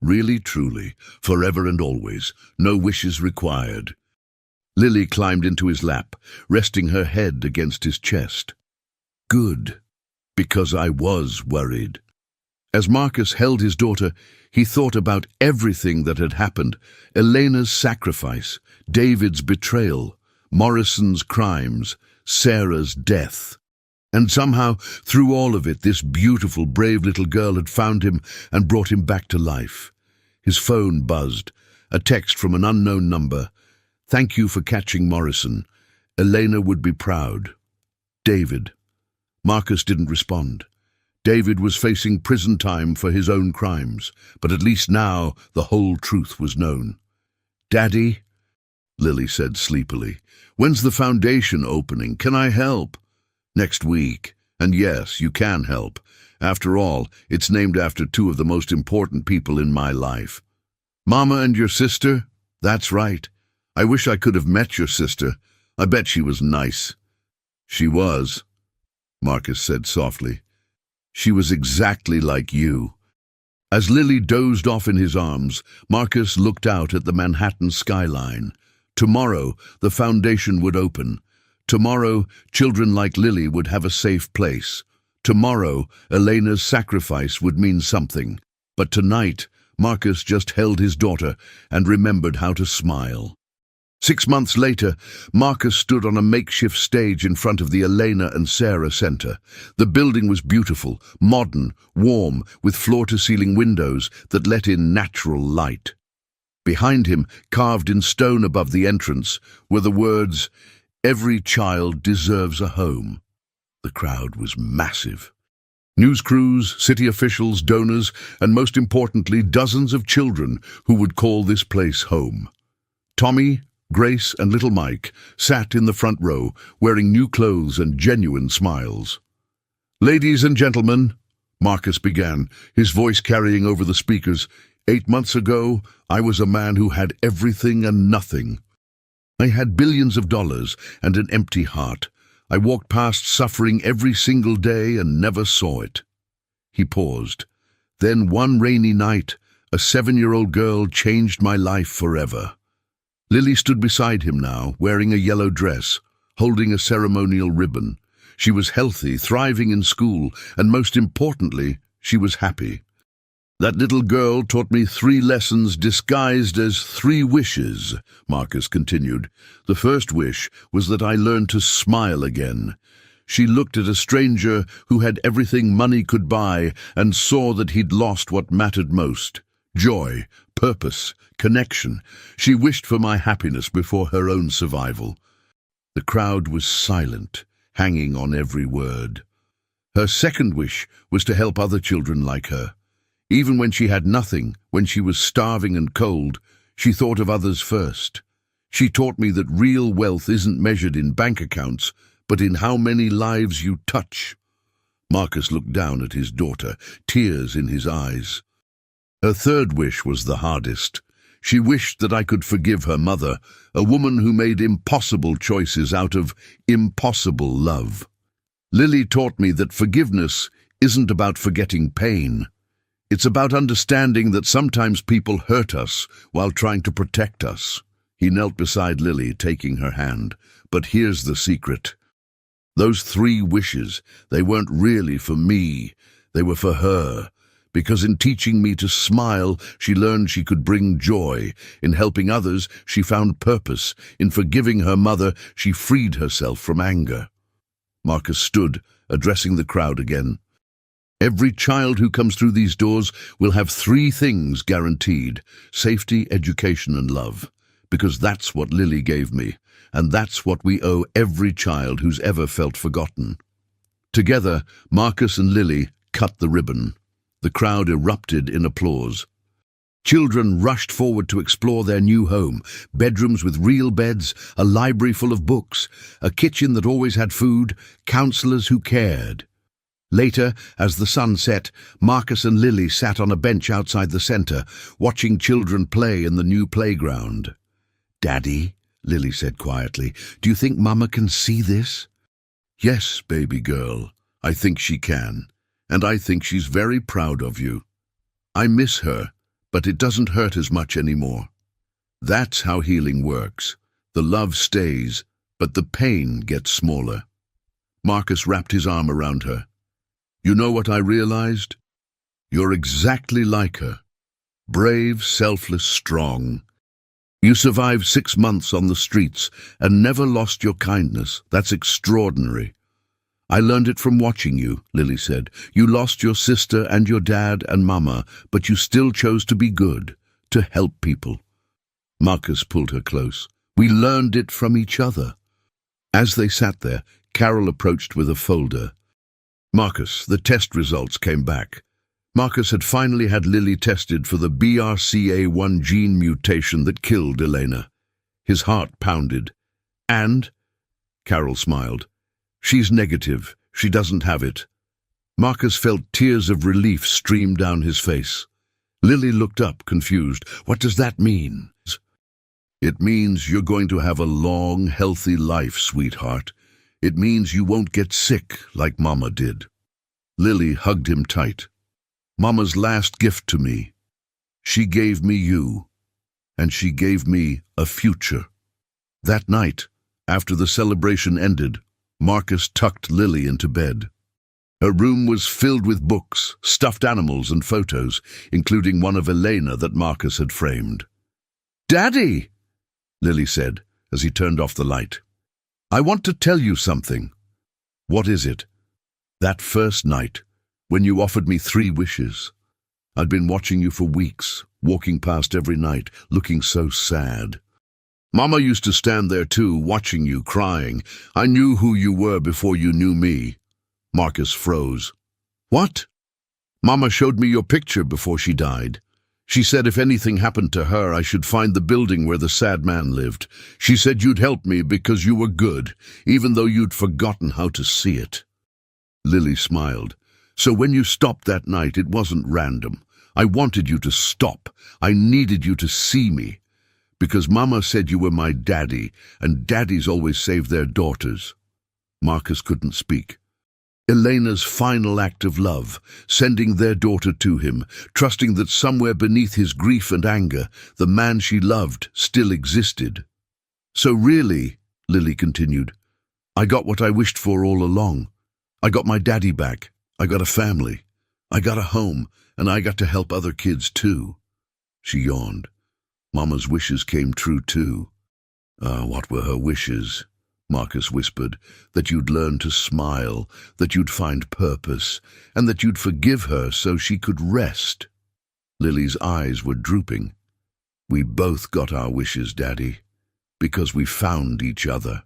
"Really, truly, forever and always, no wishes required." Lily climbed into his lap, resting her head against his chest. "Good, because I was worried." As Marcus held his daughter, he thought about everything that had happened: Elena's sacrifice, David's betrayal, Morrison's crimes, Sarah's death. And somehow, through all of it, this beautiful, brave little girl had found him and brought him back to life. His phone buzzed. A text from an unknown number. "Thank you for catching Morrison. Elena would be proud. David." Marcus didn't respond. David was facing prison time for his own crimes, but at least now the whole truth was known. "Daddy," Lily said sleepily, "when's the foundation opening? Can I help?" "Next week. And yes, you can help. After all, it's named after 2 of the most important people in my life." "Mama and your sister?" "That's right. I wish I could have met your sister. I bet she was nice." "She was," Marcus said softly. "She was exactly like you." As Lily dozed off in his arms, Marcus looked out at the Manhattan skyline. Tomorrow, the foundation would open. Tomorrow, children like Lily would have a safe place. Tomorrow, Elena's sacrifice would mean something. But tonight, Marcus just held his daughter and remembered how to smile. 6 months later, Marcus stood on a makeshift stage in front of the Elena and Sarah Center. The building was beautiful, modern, warm, with floor-to-ceiling windows that let in natural light. Behind him, carved in stone above the entrance, were the words, "Every child deserves a home." The crowd was massive. News crews, city officials, donors, and most importantly, dozens of children who would call this place home. Tommy, Grace, and little Mike sat in the front row, wearing new clothes and genuine smiles. "Ladies and gentlemen," Marcus began, his voice carrying over the speakers, "8 months ago, I was a man who had everything and nothing. I had billions of dollars and an empty heart. I walked past suffering every single day and never saw it." He paused. "Then one rainy night, a 7-year-old girl changed my life forever." Lily stood beside him now, wearing a yellow dress, holding a ceremonial ribbon. She was healthy, thriving in school, and most importantly, she was happy. "That little girl taught me 3 lessons disguised as 3 wishes," Marcus continued. "The first wish was that I learned to smile again." She looked at a stranger who had everything money could buy and saw that he'd lost what mattered most: joy, purpose, connection. She wished for my happiness before her own survival. The crowd was silent, hanging on every word. Her second wish was to help other children like her. Even when she had nothing, when she was starving and cold, she thought of others first. She taught me that real wealth isn't measured in bank accounts, but in how many lives you touch. Marcus looked down at his daughter, tears in his eyes. Her third wish was the hardest. She wished that I could forgive her mother, a woman who made impossible choices out of impossible love. Lily taught me that forgiveness isn't about forgetting pain. It's about understanding that sometimes people hurt us while trying to protect us. He knelt beside Lily, taking her hand. But here's the secret. Those 3 wishes, they weren't really for me. They were for her. Because in teaching me to smile, she learned she could bring joy. In helping others, she found purpose. In forgiving her mother, she freed herself from anger. Marcus stood, addressing the crowd again. Every child who comes through these doors will have 3 things guaranteed: safety, education, and love. Because that's what Lily gave me, and that's what we owe every child who's ever felt forgotten. Together, Marcus and Lily cut the ribbon. The crowd erupted in applause. Children rushed forward to explore their new home, bedrooms with real beds, a library full of books, a kitchen that always had food, counselors who cared. Later, as the sun set, Marcus and Lily sat on a bench outside the center, watching children play in the new playground. "Daddy," Lily said quietly, "do you think Mama can see this?" "Yes, baby girl, I think she can, and I think she's very proud of you. I miss her, but it doesn't hurt as much anymore. That's how healing works. The love stays, but the pain gets smaller." Marcus wrapped his arm around her. "You know what I realized? You're exactly like her. Brave, selfless, strong. You survived 6 months on the streets and never lost your kindness. That's extraordinary." "I learned it from watching you," Lily said. "You lost your sister and your dad and Mama, but you still chose to be good, to help people." Marcus pulled her close. "We learned it from each other." As they sat there, Carol approached with a folder. "Marcus, the test results came back." Marcus had finally had Lily tested for the BRCA1 gene mutation that killed Elena. His heart pounded. "And?" Carol smiled. "She's negative. She doesn't have it." Marcus felt tears of relief stream down his face. Lily looked up, confused. "What does that mean?" "It means you're going to have a long, healthy life, sweetheart. It means you won't get sick like Mama did." Lily hugged him tight. "Mama's last gift to me. She gave me you, and she gave me a future." That night, after the celebration ended, Marcus tucked Lily into bed. Her room was filled with books, stuffed animals, and photos, including one of Elena that Marcus had framed. "Daddy," Lily said as he turned off the light, "I want to tell you something." "What is it?" "That first night, when you offered me 3 wishes. I'd been watching you for weeks, walking past every night, looking so sad. Mama used to stand there too, watching you, crying. I knew who you were before you knew me." Marcus froze. "What?" "Mama showed me your picture before she died. She said if anything happened to her, I should find the building where the sad man lived. She said you'd help me because you were good, even though you'd forgotten how to see it." Lily smiled. "So when you stopped that night, it wasn't random. I wanted you to stop. I needed you to see me. Because Mama said you were my daddy, and daddies always save their daughters." Marcus couldn't speak. Elena's final act of love, sending their daughter to him, trusting that somewhere beneath his grief and anger, the man she loved still existed. "So really," Lily continued, "I got what I wished for all along. I got my daddy back. I got a family. I got a home, and I got to help other kids too." She yawned. Mama's wishes came true too. What were her wishes?" Marcus whispered. "That you'd learn to smile, that you'd find purpose, and that you'd forgive her so she could rest." Lily's eyes were drooping. "We both got our wishes, Daddy, because we found each other."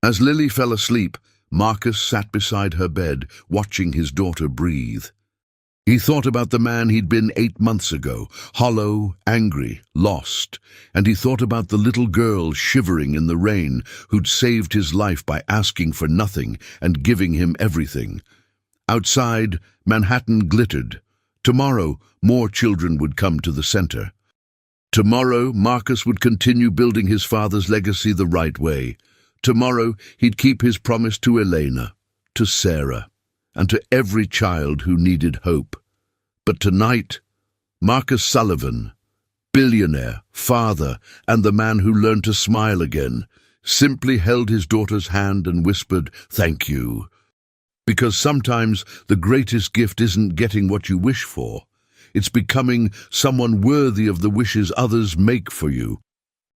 As Lily fell asleep, Marcus sat beside her bed, watching his daughter breathe. He thought about the man he'd been 8 months ago, hollow, angry, lost, and he thought about the little girl shivering in the rain who'd saved his life by asking for nothing and giving him everything. Outside, Manhattan glittered. Tomorrow, more children would come to the center. Tomorrow, Marcus would continue building his father's legacy the right way. Tomorrow, he'd keep his promise to Elena, to Sarah, and to every child who needed hope. But tonight, Marcus Sullivan, billionaire, father, and the man who learned to smile again, simply held his daughter's hand and whispered, "Thank you." Because sometimes the greatest gift isn't getting what you wish for. It's becoming someone worthy of the wishes others make for you.